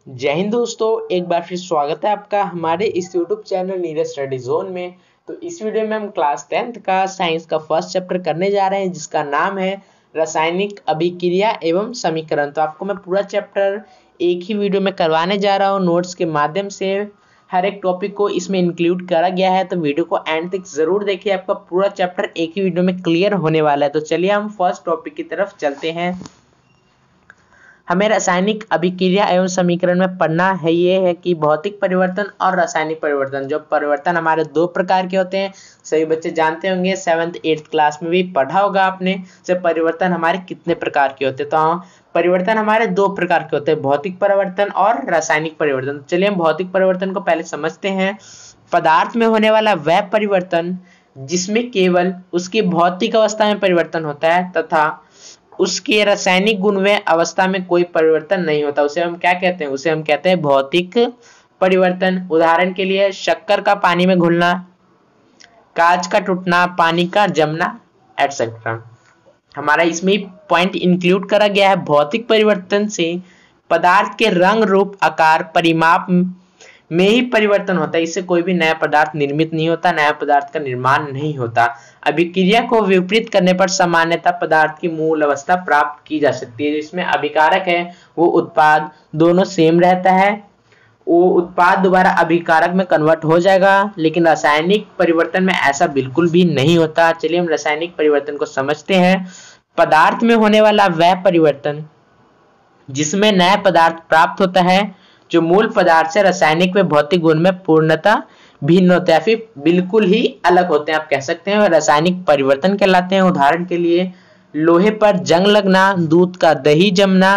जय हिंद दोस्तों, एक बार फिर स्वागत है आपका हमारे इस YouTube channel Neeraj study zone में। तो इस वीडियो में हम क्लास 10th का साइंस का फर्स्ट चैप्टर करने जा रहे हैं, जिसका नाम है रासायनिक अभिक्रिया एवं समीकरण। तो आपको मैं पूरा चैप्टर एक ही वीडियो में करवाने जा रहा हूँ, नोट्स के माध्यम से। हर एक टॉपिक को इसमें इंक्लूड करा गया है, तो वीडियो को एंड तक जरूर देखिए, आपका पूरा चैप्टर एक ही वीडियो में क्लियर होने वाला है। तो चलिए हम फर्स्ट टॉपिक की तरफ चलते हैं। हमें रासायनिक अभिक्रिया एवं समीकरण में पढ़ना है ये है कि भौतिक परिवर्तन और रासायनिक परिवर्तन, जो परिवर्तन हमारे दो प्रकार के होते हैं। सभी बच्चे जानते होंगे, 7th 8th क्लास में भी पढ़ा होगा आपने, से परिवर्तन हमारे कितने प्रकार के होते हैं। तो परिवर्तन हमारे दो प्रकार के होते हैं, भौतिक परिवर्तन और रासायनिक परिवर्तन। चलिए हम भौतिक परिवर्तन को पहले समझते हैं। पदार्थ में होने वाला वह परिवर्तन जिसमें केवल उसकी भौतिक अवस्था में परिवर्तन होता है तथा उसके रासायनिक गुण व अवस्था में कोई परिवर्तन नहीं होता, उसे हम क्या कहते हैं? उसे हम कहते हैं भौतिक परिवर्तन। उदाहरण के लिए शक्कर का पानी में घुलना, कांच का टूटना, पानी का जमना एटसेट्रा। हमारा इसमें पॉइंट इंक्लूड करा गया है। भौतिक परिवर्तन से पदार्थ के रंग, रूप, आकार, परिमाप में ही परिवर्तन होता है। इससे कोई भी नया पदार्थ निर्मित नहीं होता, नया पदार्थ का निर्माण नहीं होता। अभिक्रिया को विपरीत करने पर सामान्यतः पदार्थ की मूल अवस्था प्राप्त की जा सकती है। जिसमें अभिकारक है वो उत्पाद, दोनों सेम रहता है। वो उत्पाद दोबारा अभिकारक में कन्वर्ट हो जाएगा, लेकिन रासायनिक परिवर्तन में ऐसा बिल्कुल भी नहीं होता। चलिए हम रासायनिक परिवर्तन को समझते हैं। पदार्थ में होने वाला वह परिवर्तन जिसमें नया पदार्थ प्राप्त होता है जो मूल पदार्थ से रासायनिक व भौतिक गुण में पूर्णतः भिन्न होते हैं, फिर बिल्कुल ही अलग होते हैं, आप कह सकते हैं, रासायनिक परिवर्तन कहलाते हैं। उदाहरण के लिए लोहे पर जंग लगना, दूध का दही जमना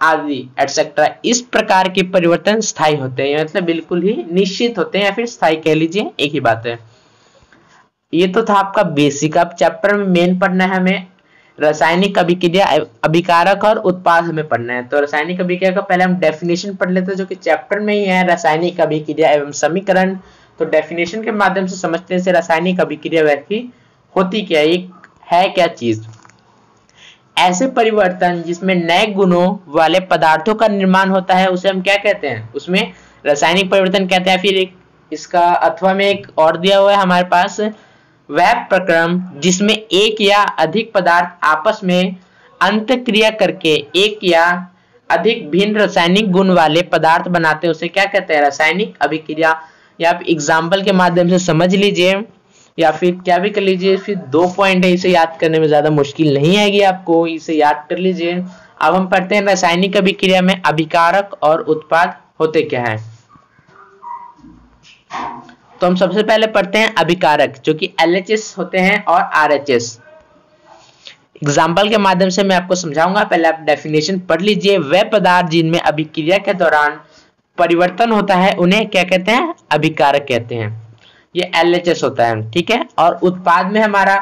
आदि एटसेट्रा। इस प्रकार के परिवर्तन स्थायी होते हैं, मतलब बिल्कुल ही निश्चित होते हैं, या फिर स्थायी कह लीजिए, एक ही बात है। ये तो था आपका बेसिक। अब चैप्टर में मेन पढ़ना है हमें रासायनिक अभिक्रिया, अभिकारक और उत्पाद हमें पढ़ना है। तो रासायनिक अभिक्रिया का पहले हम डेफिनेशन पढ़ लेते हैं, जो कि चैप्टर में ही है, रासायनिक अभिक्रिया एवं समीकरण। तो डेफिनेशन के माध्यम से समझते हैं रासायनिक अभिक्रिया वैसी होती क्या है क्या चीज। ऐसे परिवर्तन जिसमें नए गुणों वाले पदार्थों का निर्माण होता है उसे हम क्या कहते हैं? उसमें रासायनिक परिवर्तन कहते हैं। फिर एक इसका अथवा में एक और दिया हुआ है हमारे पास, वह प्रक्रम जिसमें एक या अधिक पदार्थ आपस में अंतःक्रिया करके एक या अधिक भिन्न रासायनिक गुण वाले पदार्थ बनाते हैं, उसे क्या कहते हैं? रासायनिक अभिक्रिया। या आप एग्जाम्पल के माध्यम से समझ लीजिए, या फिर क्या भी कर लीजिए। फिर 2 पॉइंट है, इसे याद करने में ज्यादा मुश्किल नहीं आएगी आपको, इसे याद कर लीजिए। अब हम पढ़ते हैं रासायनिक अभिक्रिया में अभिकारक और उत्पाद होते क्या है। तो हम सबसे पहले पढ़ते हैं अभिकारक, जो कि LHS होते हैं और RHS। एग्जाम्पल के माध्यम से मैं आपको समझाऊंगा, पहले आप डेफिनेशन पढ़ लीजिए। वे पदार्थ जिनमें अभिक्रिया के दौरान परिवर्तन होता है उन्हें क्या कहते हैं? अभिकारक कहते हैं। ये LHS होता है, ठीक है। और उत्पाद में हमारा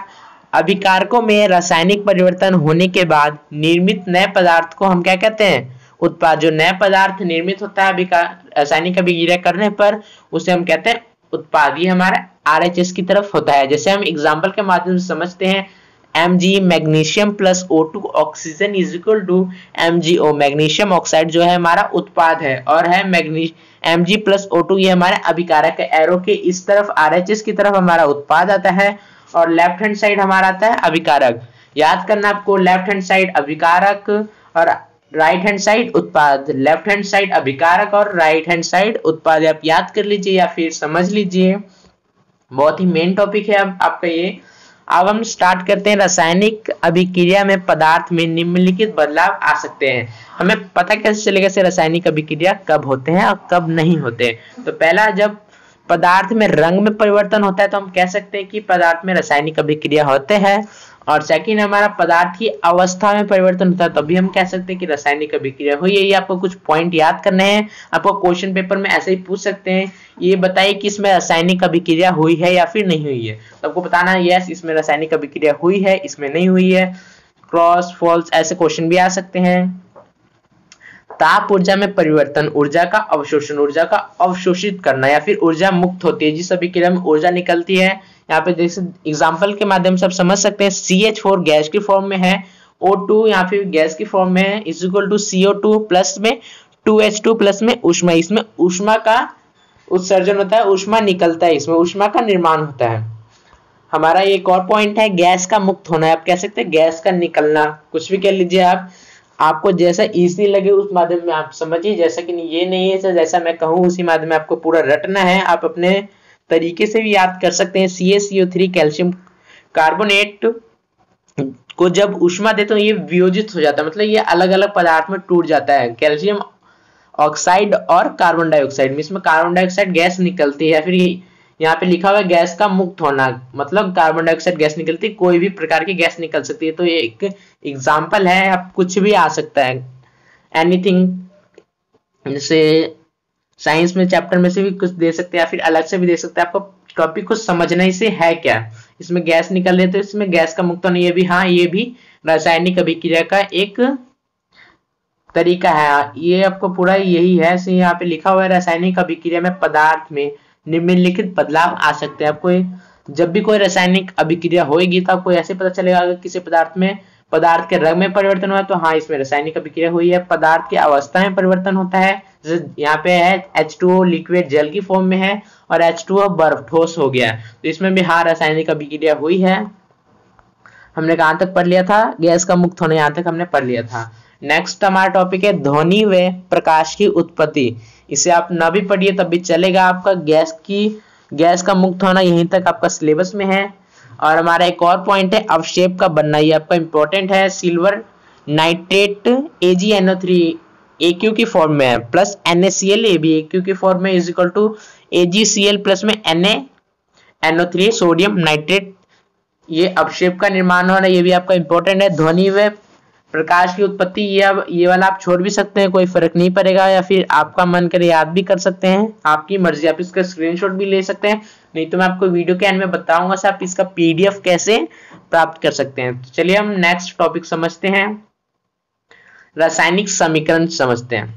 अभिकारकों में रासायनिक परिवर्तन होने के बाद निर्मित नए पदार्थ को हम क्या कहते हैं? उत्पाद। जो नया पदार्थ निर्मित होता है रासायनिक अभिक्रिया करने पर, उसे हम कहते हैं उत्पाद। ये हमारा RHS की तरफ होता है। जैसे हम एग्जाम्पल के माध्यम से समझते हैं, Mg magnesium plus O2 oxygen is equal to MgO। Magnesium oxide जो है हमारा उत्पाद है, और है Mg प्लस O2, ये हमारे अभिकारक है। एरो के इस तरफ RHS की तरफ हमारा उत्पाद आता है, और लेफ्ट हैंड साइड हमारा आता है अभिकारक। याद करना आपको, लेफ्ट हैंड साइड अभिकारक और राइट हैंड साइड उत्पाद। लेफ्ट हैंड साइड अभिकारक और राइट हैंड साइड उत्पाद। आप याद कर लीजिए या फिर समझ लीजिए, बहुत ही मेन टॉपिक है अब आपका ये। अब हम स्टार्ट करते हैं। रासायनिक अभिक्रिया में पदार्थ में निम्नलिखित बदलाव आ सकते हैं। हमें पता कैसे चलेगा से रासायनिक अभिक्रिया कब होते हैं और कब नहीं होते? तो पहला, जब पदार्थ में रंग में परिवर्तन होता है तो हम कह सकते हैं कि पदार्थ में रासायनिक अभिक्रिया होते हैं। और सेकंड, हमारा पदार्थ की अवस्था में परिवर्तन होता है, तभी हम कह सकते हैं कि रासायनिक अभिक्रिया हुई है। ये आपको कुछ पॉइंट याद करने हैं, आपको क्वेश्चन पेपर में ऐसे ही पूछ सकते हैं, ये बताइए कि इसमें रासायनिक अभिक्रिया हुई है या फिर नहीं हुई है। तो आपको बताना है यस इसमें रासायनिक अभिक्रिया हुई है, इसमें नहीं हुई है, क्रॉस फॉल्स ऐसे क्वेश्चन भी आ सकते हैं। ताप ऊर्जा में परिवर्तन, ऊर्जा का अवशोषण, ऊर्जा का अवशोषित करना, या फिर ऊर्जा मुक्त होती है। जिस अभिक्रिया में ऊर्जा निकलती है, यहाँ पे जैसे एग्जांपल के माध्यम से आप समझ सकते हैं, CH4 गैस की फॉर्म में है, O2 यहाँ पे गैस की फॉर्म में है, is equal to CO2 plus में 2H2 प्लस में ऊष्मा, इसमें ऊष्मा का उत्सर्जन होता है, ऊष्मा निकलता है, इसमें ऊष्मा का निर्माण होता है। हमारा एक और पॉइंट है गैस का मुक्त होना है, आप कह सकते हैं गैस का निकलना, कुछ भी कह लीजिए आप, आपको जैसा इजी लगे उस माध्यम में आप समझिए, जैसा कि ये नहीं है जैसा मैं कहूँ उसी माध्यम में आपको पूरा रटना है, आप अपने तरीके से भी याद कर सकते हैं। CaCO3 कैल्शियम कार्बोनेट को जब ऊष्मा देते हैं तो ये वियोजित हो जाता है, मतलब ये अलग अलग पदार्थ में टूट जाता है, कैल्शियम ऑक्साइड और कार्बन डाइऑक्साइड में, इसमें कार्बन डाइऑक्साइड गैस निकलती है। फिर यहाँ पे लिखा हुआ है गैस का मुक्त होना, मतलब कार्बन डाइऑक्साइड गैस निकलती है, कोई भी प्रकार की गैस निकल सकती है। तो ये एक एग्जाम्पल है, अब कुछ भी आ सकता है, एनीथिंग, जैसे साइंस में चैप्टर में से भी कुछ दे सकते हैं या फिर अलग से भी दे सकते हैं, आपको टॉपिक को समझना ही से है क्या, इसमें गैस निकल रही है तो इसमें गैस का मुक्त होना, ये भी हाँ ये भी रासायनिक अभिक्रिया का एक तरीका है, ये आपको पूरा यही है। यहाँ पे लिखा हुआ है रासायनिक अभिक्रिया में पदार्थ में निम्नलिखित बदलाव आ सकते हैं। आपको जब भी कोई रासायनिक अभिक्रिया होगी तो आपको ऐसे पता चलेगा अगर किसी पदार्थ में, पदार्थ के रंग में परिवर्तन हुआ तो हाँ इसमें रासायनिक अभिक्रिया हुई है, पदार्थ की अवस्था में परिवर्तन होता है, जैसे यहाँ पे है H2O लिक्विड जल की फॉर्म में है और H2O बर्फ ठोस हो गया, तो इसमें भी हाँ रासायनिक अभिक्रिया हुई है। हमने कहाँ तक पढ़ लिया था, गैस का मुक्त होना, यहाँ तक हमने पढ़ लिया था। नेक्स्ट हमारा टॉपिक है ध्वनि व प्रकाश की उत्पत्ति, इसे आप ना भी पढ़िए तब भी चलेगा, आपका गैस का मुक्त होना यहीं तक आपका सिलेबस में है। और हमारा एक और पॉइंट है अवक्षेप का बनना, ये आपका इंपॉर्टेंट है, सिल्वर नाइट्रेट AgNO3 AQ की फॉर्म में है प्लस NaCl ये भी AQ की फॉर्म में is equal to AgCl plus में NaNO3 सोडियम नाइट्रेट, ये अवक्षेप का निर्माण होना, ये भी आपका इंपॉर्टेंट है। ध्वनि व प्रकाश की उत्पत्ति, ये वाला आप छोड़ भी सकते हैं, कोई फर्क नहीं पड़ेगा, या फिर आपका मन करे याद भी कर सकते हैं, आपकी मर्जी, आप इसका स्क्रीनशॉट भी ले सकते हैं, नहीं तो मैं आपको वीडियो के एंड में बताऊंगा से आप इसका PDF कैसे प्राप्त कर सकते हैं। तो चलिए हम नेक्स्ट टॉपिक समझते हैं, रासायनिक समीकरण समझते हैं।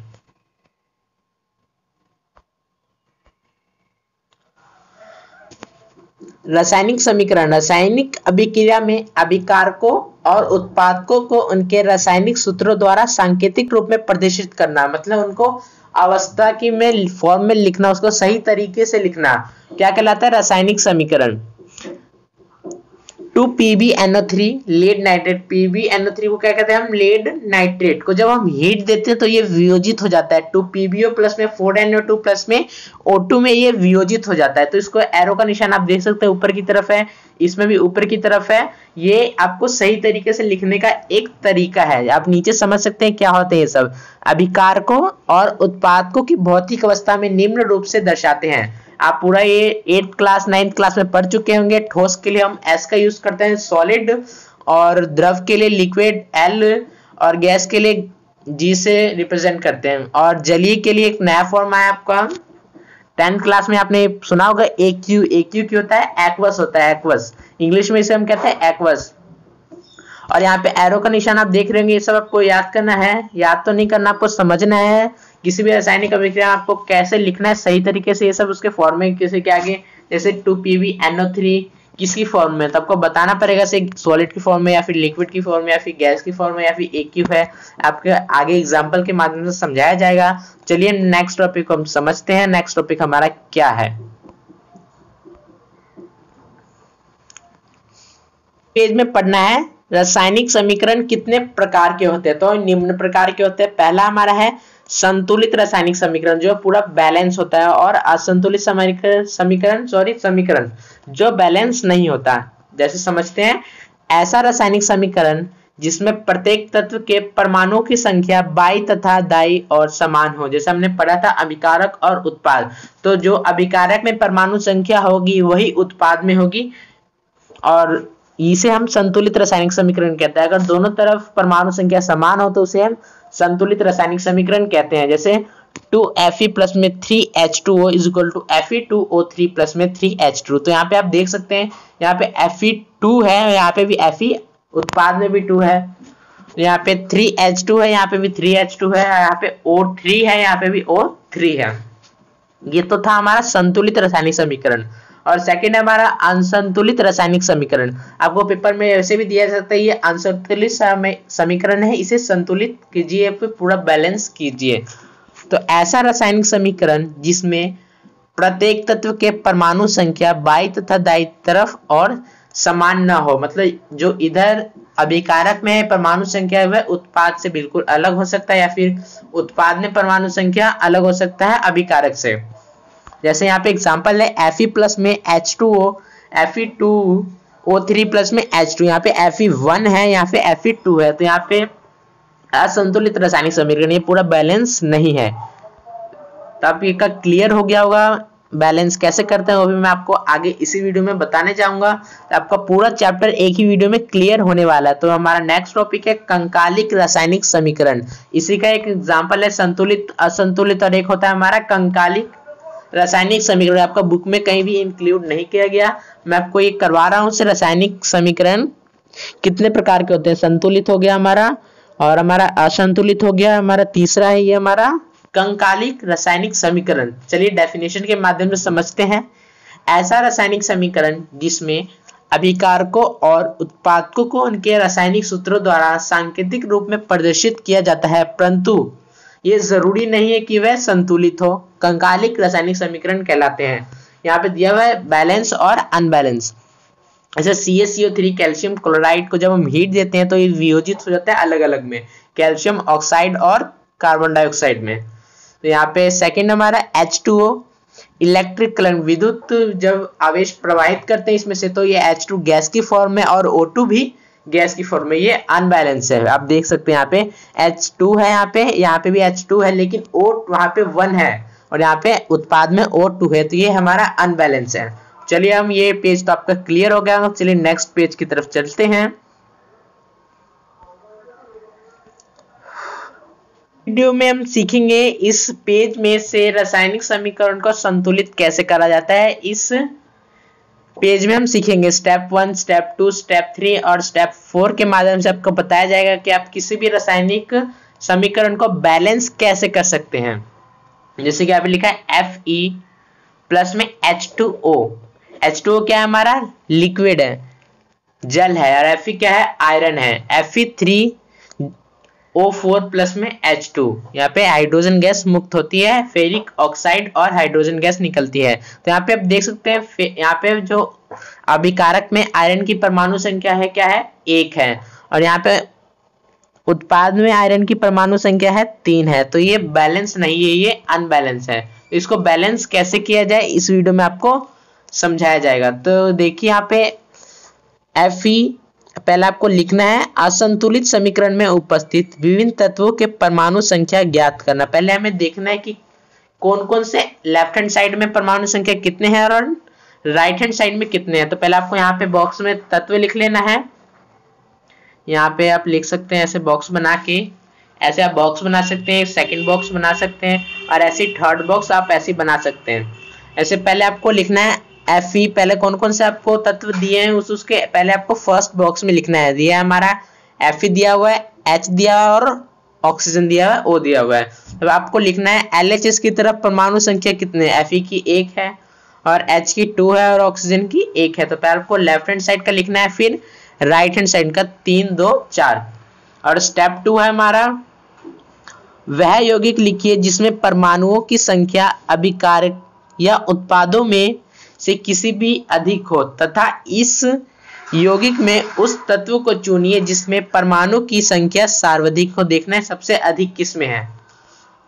रासायनिक समीकरण, रासायनिक अभिक्रिया में अभिकारकों और उत्पादकों को उनके रासायनिक सूत्रों द्वारा सांकेतिक रूप में प्रदर्शित करना, मतलब उनको अवस्था की में फॉर्म में लिखना, उसको सही तरीके से लिखना, क्या कहलाता है रासायनिक समीकरण। 2PbNO3 लेड नाइट्रेट, PbNO3 को क्या कहते हैं हम, लेड नाइट्रेट को जब हम हीट देते हैं तो ये वियोजित हो जाता है, 2PbO प्लस में 4NO2 प्लस में O2 में ये वियोजित हो जाता है। तो इसको एरो का निशान आप देख सकते हैं ऊपर की तरफ है, इसमें भी ऊपर की तरफ है, ये आपको सही तरीके से लिखने का एक तरीका है। आप नीचे समझ सकते हैं क्या होते हैं ये सब, अभिकारकों और उत्पादकों की भौतिक अवस्था में निम्न रूप से दर्शाते हैं। आप पूरा ये 8th क्लास 9th क्लास में पढ़ चुके होंगे। ठोस के लिए हम S का यूज करते हैं सॉलिड, और द्रव के लिए लिक्विड L, और गैस के लिए G से रिप्रेजेंट करते हैं, और जलीय के लिए एक नया फॉर्म आया आपका 10th क्लास में आपने सुना होगा AQ, AQ क्या होता है, एक्वस होता है, एक्वस इंग्लिश में इसे हम कहते हैं एक्वस। और यहाँ पे एरो का निशान आप देख रहे होंगे, ये सब आपको याद करना है, याद तो नहीं करना, आपको समझना है किसी भी रासायनिक अभिक्रिया आपको कैसे लिखना है सही तरीके से, ये सब उसके फॉर्म में किसी के आगे, जैसे 2PbNO3 किसकी फॉर्म में, तो आपको बताना पड़ेगा से सॉलिड की फॉर्म में या फिर लिक्विड की फॉर्म में या फिर गैस की फॉर्म में या फिर AQ है, आपके आगे एग्जांपल के माध्यम से समझाया जाएगा। चलिए नेक्स्ट टॉपिक को हम समझते हैं। नेक्स्ट टॉपिक हमारा क्या है, पेज में पढ़ना है रासायनिक समीकरण कितने प्रकार के होते हैं, तो निम्न प्रकार के होते हैं। पहला हमारा है संतुलित रासायनिक समीकरण जो पूरा बैलेंस होता है, और असंतुलित समीकरण जो बैलेंस नहीं होता। जैसे समझते हैं, ऐसा रासायनिक समीकरण जिसमें प्रत्येक तत्व के परमाणुओं की संख्या बाई तथा दाई और समान हो। जैसे हमने पढ़ा था अभिकारक और उत्पाद, तो जो अभिकारक में परमाणु संख्या होगी वही उत्पाद में होगी, और इसे हम संतुलित रासायनिक समीकरण कहते हैं। अगर दोनों तरफ परमाणु संख्या समान हो तो उसे हम संतुलित रासायनिक समीकरण कहते हैं। जैसे 2Fe प्लस में 3H2O is equal to Fe2O3 plus में 3H2। तो यहाँ पे आप देख सकते हैं, यहाँ पे Fe2 है, यहाँ पे भी Fe, उत्पाद में भी 2 है, यहाँ पे 3H2 है, यहाँ पे भी 3H2 है, यहाँ पे O3 है, यहाँ पे भी O3 है। ये तो था हमारा संतुलित रासायनिक समीकरण। और सेकंड है हमारा असंतुलित रासायनिक समीकरण। आपको पेपर में ऐसे भी दिया जाता है, ये असंतुलित समीकरण है, इसे संतुलित कीजिए, पूरा बैलेंस कीजिए। तो ऐसा रासायनिक समीकरण जिसमें प्रत्येक तत्व के परमाणु संख्या बाई तथा दाई तरफ और समान न हो, मतलब जो इधर अभिकारक में परमाणु संख्या वह उत्पाद से बिल्कुल अलग हो सकता है या फिर उत्पाद में परमाणु संख्या अलग हो सकता है अभिकारक से। जैसे यहाँ पे एग्जांपल है Fe प्लस में H2O, Fe2O3 प्लस में H2, यहाँ पे Fe1 है, यहाँ पे Fe2 है, तो यहाँ पे असंतुलित रासायनिक समीकरण, ये पूरा बैलेंस नहीं है। तो आप ये का क्लियर हो गया होगा बैलेंस कैसे करते हैं, वो भी मैं आपको आगे इसी वीडियो में बताने जाऊंगा। तो आपका पूरा चैप्टर एक ही वीडियो में क्लियर होने वाला है। तो हमारा नेक्स्ट टॉपिक है कंकालिक रासायनिक समीकरण। इसी का एक एग्जांपल है संतुलित, असंतुलित और एक होता है हमारा कंकालिक रासायनिक समीकरण। आपका बुक में कहीं भी इंक्लूड नहीं किया गया, मैं आपको ये करवा रहा हूँ। रासायनिक समीकरण कितने प्रकार के होते हैं, संतुलित हो गया हमारा, और हमारा असंतुलित हो गया हमारा, तीसरा है ये हमारा कंकालिक रासायनिक समीकरण। चलिए डेफिनेशन के माध्यम से समझते हैं। ऐसा रासायनिक समीकरण जिसमें अभिकारकों और उत्पादकों को उनके रासायनिक सूत्रों द्वारा सांकेतिक रूप में प्रदर्शित किया जाता है, परंतु ये जरूरी नहीं है कि वह संतुलित हो, कंकालिक रासायनिक समीकरण कहलाते हैं। यहाँ पे दिया हुआ है बैलेंस और अनबैलेंस। ऐसे CaCO3 कैल्शियम क्लोराइड को जब हम हीट देते हैं तो ये वियोजित हो जाता है अलग अलग में, कैल्शियम ऑक्साइड और कार्बन डाइऑक्साइड में। तो यहाँ पे सेकंड हमारा H2O, इलेक्ट्रिक करंट, विद्युत जब आवेश प्रवाहित करते हैं इसमें से, तो ये H2 गैस की फॉर्म में और O2 भी गैस की फॉर्म में, ये अनबैलेंस है। आप देख सकते हैं यहाँ पे H2 है, यहाँ पे भी H2 है, लेकिन O वहाँ पे 1 है और यहाँ पे उत्पाद में O2 है, तो ये हमारा अनबैलेंस है। चलिए हम ये पेज तो आपका क्लियर हो गया, चलिए नेक्स्ट पेज की तरफ चलते हैं। वीडियो में हम सीखेंगे इस पेज में से रासायनिक समीकरण को संतुलित कैसे करा जाता है। इस पेज में हम सीखेंगे स्टेप 1, स्टेप 2, स्टेप 3 और स्टेप 4 के माध्यम से आपको बताया जाएगा कि आप किसी भी रासायनिक समीकरण को बैलेंस कैसे कर सकते हैं। जैसे कि यहाँ पे लिखा है Fe प्लस में H2O। H2O क्या है हमारा, लिक्विड है, जल है, और Fe क्या है, आयरन है। Fe3O4 प्लस में H2, यहाँ पे हाइड्रोजन गैस मुक्त होती है, फेरिक ऑक्साइड और हाइड्रोजन गैस निकलती है। तो यहाँ पे आप देख सकते हैं यहाँ पे जो अभिकारक में आयरन की परमाणु संख्या है क्या है, 1 है, और यहाँ पे उत्पाद में आयरन की परमाणु संख्या है 3 है। तो ये बैलेंस नहीं है, ये अनबैलेंस है। तो इसको बैलेंस कैसे किया जाए इस वीडियो में आपको समझाया जाएगा। तो देखिए यहाँ पे Fe पहले आपको लिखना है, असंतुलित समीकरण में उपस्थित विभिन्न तत्वों के परमाणु संख्या ज्ञात करना। पहले हमें देखना है कि कौन कौन से लेफ्ट हैंड साइड में परमाणु संख्या कितने हैं और राइट हैंड साइड में कितने हैं। तो पहले आपको यहाँ पे बॉक्स में तत्व लिख लेना है। यहाँ पे आप लिख सकते हैं ऐसे बॉक्स बना के, ऐसे आप बॉक्स बना सकते हैं, सेकंड बॉक्स बना सकते हैं, और ऐसे थर्ड बॉक्स आप ऐसे बना सकते हैं। ऐसे पहले आपको लिखना है Fe, पहले कौन कौन से आपको तत्व दिए हैं उसके पहले आपको फर्स्ट बॉक्स में लिखना है। दिया है हमारा Fe दिया हुआ है, H दिया हुआ है और ऑक्सीजन दिया हुआ है, O दिया हुआ है। अब आपको लिखना है LHS की तरफ परमाणु संख्या कितने है, Fe की 1 है और H की 2 है और ऑक्सीजन की 1 है। तो पहले आपको लेफ्ट हैंड साइड का लिखना है, फिर राइट हैंड साइड का 3, 2, 4। और स्टेप 2 है हमारा, वह यौगिक लिखिए जिसमें परमाणुओं की संख्या अभिकारक या उत्पादों में से किसी भी अधिक हो, तथा इस यौगिक में उस तत्व को चुनिए जिसमें परमाणु की संख्या सर्वाधिक हो। देखना है सबसे अधिक किसमें है।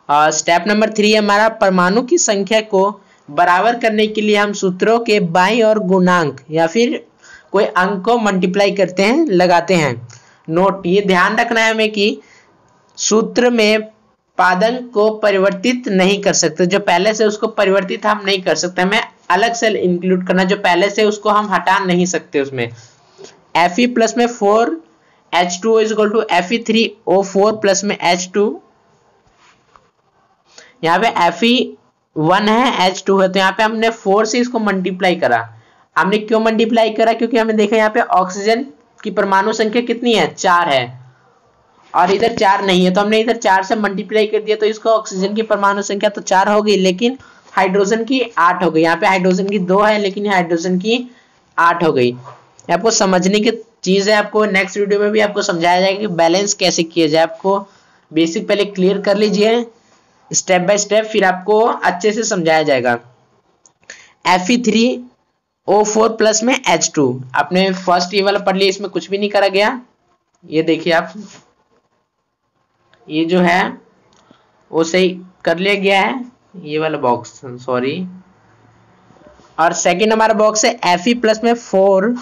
और स्टेप नंबर 3 हमारा, परमाणु की संख्या को बराबर करने के लिए हम सूत्रों के बाईं ओर गुणांक या फिर कोई अंक को मल्टीप्लाई करते हैं, लगाते हैं। नोट, ये ध्यान रखना है हमें कि सूत्र में पादन को परिवर्तित नहीं कर सकते, जो पहले से उसको परिवर्तित हम नहीं कर सकते, हमें अलग से इंक्लूड करना, जो पहले से उसको हम हटा नहीं सकते। उसमें Fe प्लस में 4 H2O is equal to Fe3O4 plus में H2, यहाँ पे Fe1 है, H2 है, तो यहाँ पे हमने 4 से इसको मल्टीप्लाई करा। हमने क्यों मल्टीप्लाई करा, क्योंकि हमें देखा यहाँ पे ऑक्सीजन की परमाणु संख्या कितनी है, 4 है, और इधर 4 नहीं है, तो हमने इधर 4 से मल्टीप्लाई कर दिया, तो इसको ऑक्सीजन की परमाणु संख्या तो 4 हो गई, लेकिन हाइड्रोजन की 8 हो गई। यहाँ पे हाइड्रोजन की 2 है, लेकिन हाइड्रोजन की 8 हो गई। आपको समझने की चीज है, आपको नेक्स्ट वीडियो में भी आपको समझाया जाएगा कि बैलेंस कैसे किया जाए। आपको बेसिक पहले क्लियर कर लीजिए, स्टेप बाय स्टेप फिर आपको अच्छे से समझाया जाएगा। Fe3O4 प्लस में H2 आपने फर्स्ट ये वाला पढ़ लिया, इसमें कुछ भी नहीं करा गया। ये देखिए आप, ये जो है वो सही कर लिया गया है, ये वाला बॉक्स, सॉरी। और सेकंड हमारा बॉक्स है Fe प्लस में 4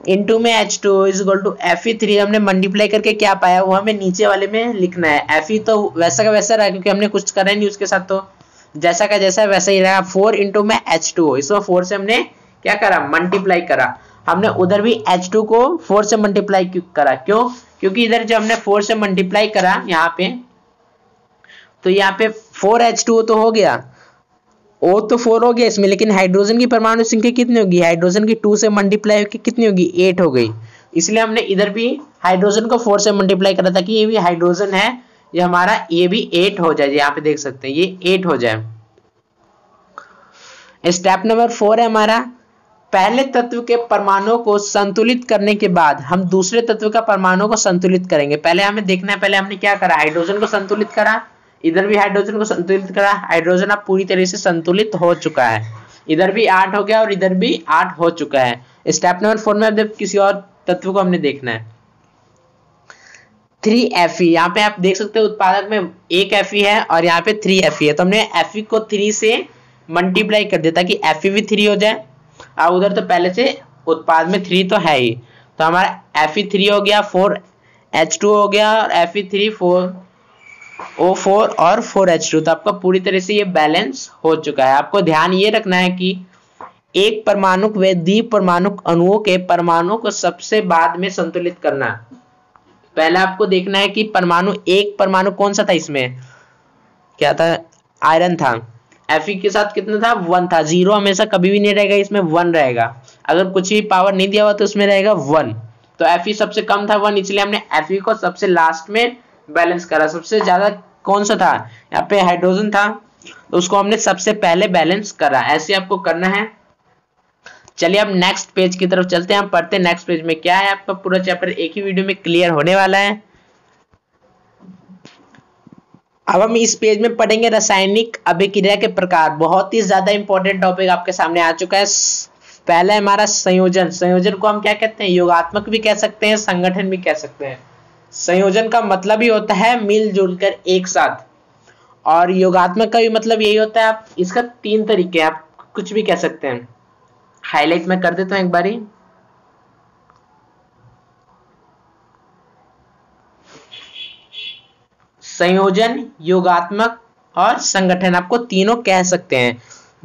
इंटू में H2 is equal to Fe3 हमने मल्टीप्लाई करके क्या पाया वो हमें नीचे वाले में लिखना है। Fe तो वैसा का वैसा रहा क्योंकि हमने कुछ करा नहीं उसके साथ, तो जैसा का जैसा वैसा ही रहा। 4 इंटू में H2, इसमें 4 से हमने क्या करा, मल्टीप्लाई करा। हमने उधर भी H2 को 4 से मल्टीप्लाई करा, क्यों, क्योंकि इधर जब हमने 4 से मल्टीप्लाई करा यहाँ पे, तो यहाँ पे 4H2 तो हो गया, O तो 4 हो गया इसमें, लेकिन हाइड्रोजन की परमाणु संख्या कितनी होगी, हाइड्रोजन की 2 से मल्टीप्लाई होकर कितनी होगी, 8 हो गई। इसलिए हमने इधर भी हाइड्रोजन को 4 से मल्टीप्लाई करा था कि ये भी हाइड्रोजन है, ये हमारा ये भी 8 हो जाए। यहाँ पे देख सकते हैं ये 8 हो जाए। स्टेप नंबर 4 है हमारा, पहले तत्व के परमाणुओं को संतुलित करने के बाद हम दूसरे तत्व का परमाणु को संतुलित करेंगे। पहले हमें देखना है, पहले हमने क्या करा, हाइड्रोजन को संतुलित करा, इधर भी हाइड्रोजन को संतुलित करा। हाइड्रोजन अब पूरी तरह से संतुलित हो चुका है, इधर भी 8 हो गया और इधर भी 8 हो चुका है। स्टेप नंबर 4 में अब किसी और तत्व को हमने देखना है। 3Fe, यहाँ पे आप देख सकते हो उत्पादक में एक Fe है और यहाँ पे 3Fe है, तो हमने Fe को 3 से मल्टीप्लाई कर दिया ताकि Fe भी 3 हो जाए। और उधर तो पहले से उत्पाद में 3 तो है ही, तो हमारा Fe3 हो गया, 4H2 हो गया और Fe3 4O4 और 4H2, तो आपका पूरी तरह से ये बैलेंस हो चुका है। आपको ध्यान ये रखना है कि एक परमाणुक व द्विपरमाणुक अणुओं के परमाणुओं को सबसे बाद में संतुलित करना। पहले आपको देखना है कि परमाणु, एक परमाणु कौन सा था, इसमें क्या था, आयरन था। Fe के साथ कितना था, 1 था। 0 हमेशा कभी भी नहीं रहेगा, इसमें 1 रहेगा। अगर कुछ भी पावर नहीं दिया हुआ तो उसमें रहेगा 1, तो Fe सबसे कम था 1, इसलिए हमने Fe को सबसे लास्ट में बैलेंस करा। सबसे ज्यादा कौन सा था, यहाँ पे हाइड्रोजन था, तो उसको हमने सबसे पहले बैलेंस करा। ऐसे आपको करना है। चलिए अब नेक्स्ट पेज की तरफ चलते हैं, हम पढ़ते हैं नेक्स्ट पेज में क्या है। आपका पूरा चैप्टर एक ही वीडियो में क्लियर होने वाला है। अब हम इस पेज में पढ़ेंगे रासायनिक अभिक्रिया के प्रकार। बहुत ही ज्यादा इंपॉर्टेंट टॉपिक आपके सामने आ चुका है। पहला है हमारा संयोजन। संयोजन को हम क्या कहते हैं, योगात्मक भी कह सकते हैं, संगठन भी कह सकते हैं। संयोजन का मतलब ही होता है मिलजुल कर एक साथ, और योगात्मक का भी मतलब यही होता है। आप इसका 3 तरीके, आप कुछ भी कह सकते हैं। हाईलाइट में कर देता हूं एक बारी। संयोजन, योगात्मक और संगठन, आपको तीनों कह सकते हैं।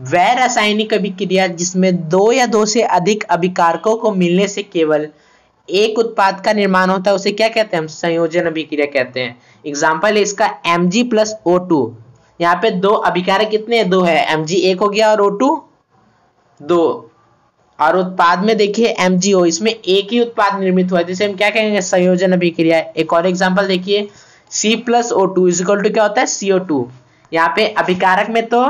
वह रासायनिक अभिक्रिया जिसमें 2 या 2 से अधिक अभिकारकों को मिलने से केवल एक उत्पाद का निर्माण होता है, उसे क्या कहते हैं, हम संयोजन अभिक्रिया कहते हैं। एग्जाम्पल है इसका Mg प्लस O2। यहाँ पे 2 अभिकारक कितने हैं, 2 है। Mg 1 हो गया और O2 2, और उत्पाद में देखिए MgO, इसमें एक ही उत्पाद निर्मित हुआ है, जिसे हम क्या कहेंगे, संयोजन अभिक्रिया। एक और एग्जाम्पल देखिए, C plus O2 is equal to क्या होता है, CO2। यहाँ पे अभिकारक में तो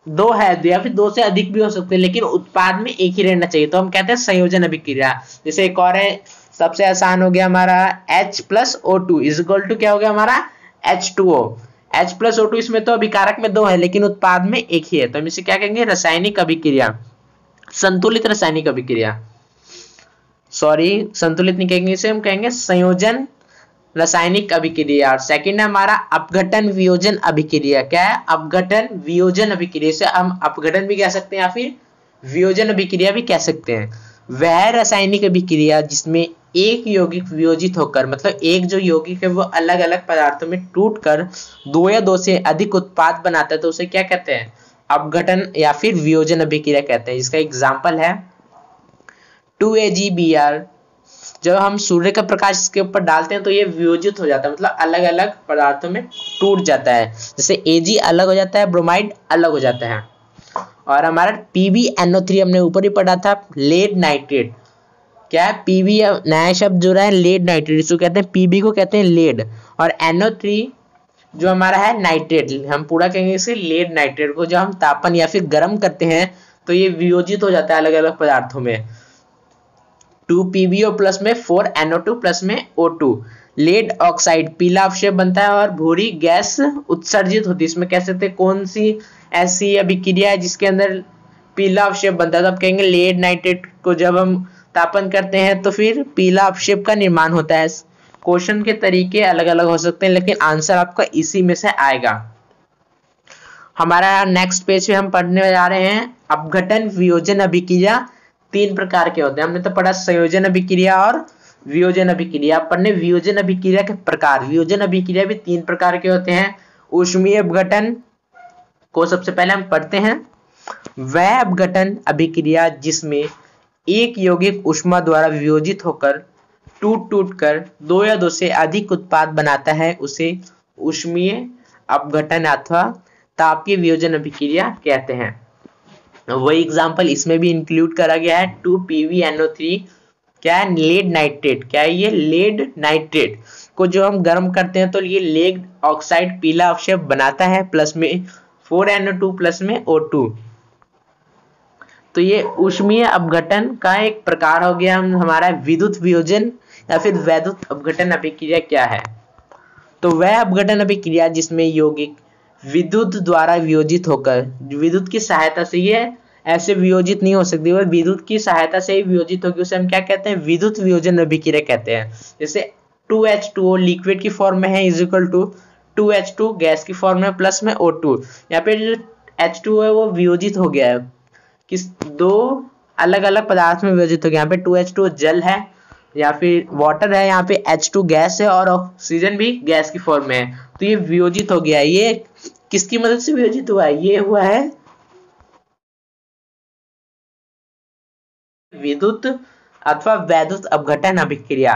2 है या फिर 2 से अधिक भी हो सकते हैं, लेकिन उत्पाद में एक ही रहना चाहिए, तो हम कहते हैं संयोजन अभिक्रिया। जैसे एक और है, सबसे आसान हो गया हमारा H plus O2 is equal to क्या हो गया हमारा H2O। H प्लस O2, इसमें तो अभिकारक में 2 है लेकिन उत्पाद में एक ही है, तो हम इसे क्या कहेंगे, रासायनिक अभिक्रिया, संतुलित रासायनिक अभिक्रिया। सॉरी, संतुलित नहीं कहेंगे, इसे हम कहेंगे संयोजन रासायनिक अभिक्रिया। और सेकंड है हमारा अपघटन वियोजन अभिक्रिया। क्या है, अपघटन वियोजन अभिक्रिया, से हम अपघटन भी कह सकते हैं या फिर वियोजन अभिक्रिया भी कह सकते हैं। वह रासायनिक अभिक्रिया जिसमें एक यौगिक वियोजित होकर, मतलब एक जो यौगिक है वो अलग अलग पदार्थों में टूटकर 2 या 2 से अधिक उत्पाद बनाता है, तो उसे क्या कहते हैं, अपघटन या फिर वियोजन अभिक्रिया कहते हैं। इसका एग्जाम्पल है 2AgBr। जब हम सूर्य का प्रकाश इसके ऊपर डालते हैं तो ये वियोजित हो जाता है, मतलब अलग अलग पदार्थों में टूट जाता है। जैसे Ag अलग हो जाता है, ब्रोमाइड अलग हो जाता है। और हमारा PbNO3 हमने ऊपर ही पढ़ा था, लेड नाइट्रेट। क्या है, Pb नया शब्द जो रहा है, लेड नाइट्रेट, इसको कहते हैं, Pb को कहते हैं लेड, और NO3 जो हमारा है नाइट्रेट, हम पूरा कहेंगे इसे लेड नाइट्रेट को। जब हम तापन या फिर गर्म करते हैं तो ये वियोजित हो जाता है अलग अलग पदार्थों में। 2PbO प्लस में 4NO2 प्लस में O2। लेड ऑक्साइड पीला अवक्षेप बनता है और भूरी गैस उत्सर्जित होती है। इसमें कह सकते हैं कौन सी ऐसी अभिक्रिया है जिसके अंदर पीला अवक्षेप बनता है, तो आप कहेंगे लेड नाइट्रेट को जब हम तापन करते हैं तो फिर पीला अवक्षेप का निर्माण होता है। क्वेश्चन के तरीके अलग अलग हो सकते हैं लेकिन आंसर आपका इसी में से आएगा। हमारा नेक्स्ट पेज पे हम पढ़ने जा रहे हैं अपघटन वियोजन अभिक्रिया 3 प्रकार के होते हैं। हमने तो पढ़ा संयोजन अभिक्रिया और वियोजन अभिक्रिया। पढ़ने वियोजन अभिक्रिया के प्रकार। वियोजन अभिक्रिया भी 3 प्रकार के होते हैं। ऊष्मीय अपघटन को सबसे पहले हम पढ़ते हैं। वह अपघटन अभिक्रिया जिसमें एक यौगिक ऊष्मा द्वारा वियोजित होकर टूट कर 2 या 2 से अधिक उत्पाद बनाता है उसे ऊष्मीय अपघटन अथवा तापीय वियोजन अभिक्रिया कहते हैं। वही एग्जांपल इसमें भी इंक्लूड करा गया है। 2PbNO3 क्या है? Lead nitrate. क्या है ये? लेड नाइट्रेट को जो हम गर्म करते हैं तो ये लेड ऑक्साइड पीला अवक्षेप बनाता है प्लस में 4NO2 प्लस में O2। तो ये ऊष्मीय अपघटन का एक प्रकार हो गया। हमारा विद्युत वियोजन या फिर वैद्युत अपघटन अभिक्रिया क्या है? तो वह अपघटन अभिक्रिया जिसमें यौगिक विद्युत द्वारा वियोजित होकर, विद्युत की सहायता से, ये ऐसे वियोजित नहीं हो सकती, वह विद्युत की सहायता से ही वियोजित होगी, उसे हम क्या कहते हैं? विद्युत वियोजन अभिक्रिया कहते हैं। जैसे 2H2O लिक्विड की फॉर्म में है is equal to 2H2 gas की फॉर्म में प्लस में O2। यहाँ पे जो H2O है वो वियोजित हो गया है, किस 2 अलग अलग पदार्थ में वियोजित हो गया। यहाँ पे 2H2O जल है या फिर वाटर है, यहाँ पे H2 गैस है और ऑक्सीजन भी गैस की फॉर्म में है, तो ये वियोजित हो गया है। ये किसकी मदद से वियोजित हुआ है? ये हुआ है विद्युत अथवा वैद्युत अपघटन अभिक्रिया।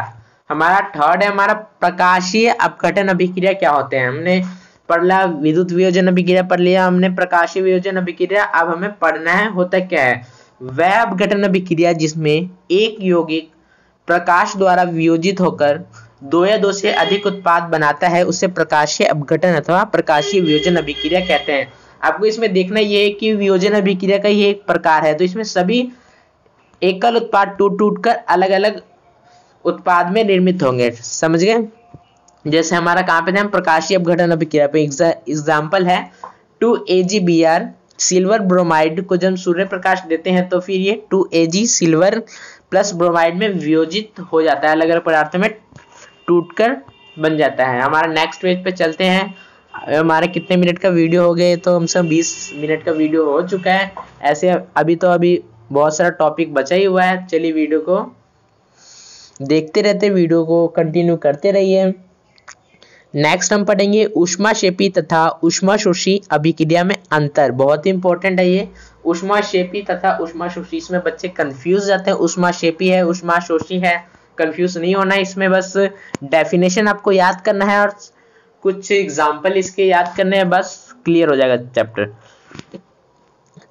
हमारा थर्ड है हमारा प्रकाशीय अपघटन अभिक्रिया क्या होते हैं। हमने पढ़ला विद्युत वियोजन अभिक्रिया पढ़ लिया हमने, प्रकाशीय वियोजन अभिक्रिया अब हमें पढ़ना है होता क्या है। वह अपघटन अभिक्रिया जिसमें एक यौगिक प्रकाश द्वारा वियोजित होकर 2 या 2 से अधिक उत्पाद बनाता है उसे प्रकाशीय अपघटन अथवा प्रकाशीय वियोजन अभिक्रिया कहते हैं। आपको इसमें देखना ये है कि वियोजन अभिक्रिया का ये एक प्रकार है, तो इसमें सभी एकल उत्पाद टूट कर अलग अलग उत्पाद में निर्मित होंगे। समझ गए? जैसे हमारा कहाँ पे थे हम? प्रकाशीय अपघटन अभिक्रिया पे। एग्जाम्पल है 2AgBr सिल्वर ब्रोमाइड को जब सूर्य प्रकाश देते हैं तो फिर ये 2Ag सिल्वर प्लस ब्रोमाइड में वियोजित हो जाता है, अलग अलग पदार्थों में टूटकर बन जाता है। हमारा नेक्स्ट पेज पे चलते हैं। हमारे कितने मिनट का वीडियो हो गए? तो हमसे 20 मिनट का वीडियो हो चुका है। ऐसे अभी बहुत सारा टॉपिक बचा ही हुआ है। चलिए वीडियो को देखते रहते, वीडियो को कंटिन्यू करते रहिए। नेक्स्ट हम पढ़ेंगे ऊष्माक्षेपी तथा ऊष्माशोषी अभिक्रिया में अंतर। बहुत ही इंपॉर्टेंट है ये ऊष्माक्षेपी तथा ऊष्माशोषी। इसमें बच्चे कंफ्यूज जाते हैं, ऊष्माक्षेपी है ऊष्माशोषी है, कंफ्यूज नहीं होना। इसमें बस डेफिनेशन आपको याद करना है और कुछ एग्जांपल इसके याद करने हैं, बस क्लियर हो जाएगा चैप्टर।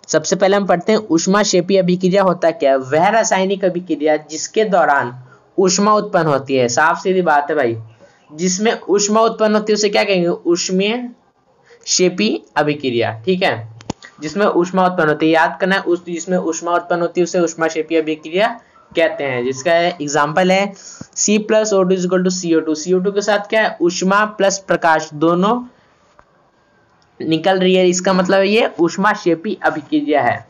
सबसे पहले हम पढ़ते हैं ऊष्माक्षेपी अभिक्रिया होता क्या है। वह रासायनिक अभिक्रिया जिसके दौरान ऊष्मा उत्पन्न होती है, साफ सीधी बात है भाई, जिसमें ऊष्मा उत्पन्न होती है उसे क्या कहेंगे? ऊष्मीय क्षेपी अभिक्रिया। ठीक है, जिसमें ऊष्मा उत्पन्न होती है, याद करना है, जिसमें ऊष्मा उत्पन्न होती है उसे ऊष्माक्षेपी अभिक्रिया कहते हैं। जिसका एग्जांपल है C+O2 CO2 के साथ क्या है? ऊष्मा प्लस प्रकाश दोनों निकल रही है, इसका मतलब ये ऊष्माक्षेपी अभिक्रिया है।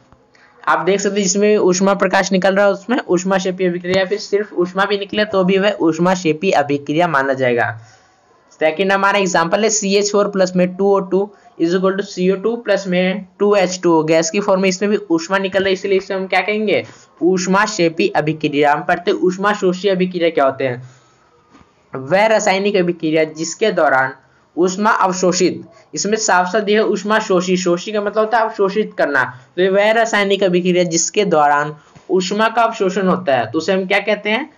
आप देख सकते हैं जिसमें ऊष्मा प्रकाश निकल रहा है उसमें ऊष्माक्षेपी अभिक्रिया, फिर सिर्फ ऊष्मा भी निकले तो भी वह ऊष्माक्षेपी अभिक्रिया माना जाएगा। सेकंड हमारा एग्जांपल है CH4 प्लस में 2O2 is equal to CO2 plus में 2H2O गैस की फॉर्म में, इसमें भी ऊष्मा निकल रहा है, इसलिए इसे हम क्या कहेंगे? ऊष्माक्षेपी अभिक्रिया। हम पढ़ते हैं ऊष्माशोषी अभिक्रिया क्या होते हैं। वह रासायनिक अभिक्रिया जिसके दौरान ऊष्मा अवशोषित, इसमें साफ साफ दिया ऊष्मा शोषी, शोषी का मतलब होता है अवशोषित करना, तो वह रासायनिक अभिक्रिया जिसके दौरान ऊष्मा का अवशोषण होता है तो उसे हम क्या कहते हैं?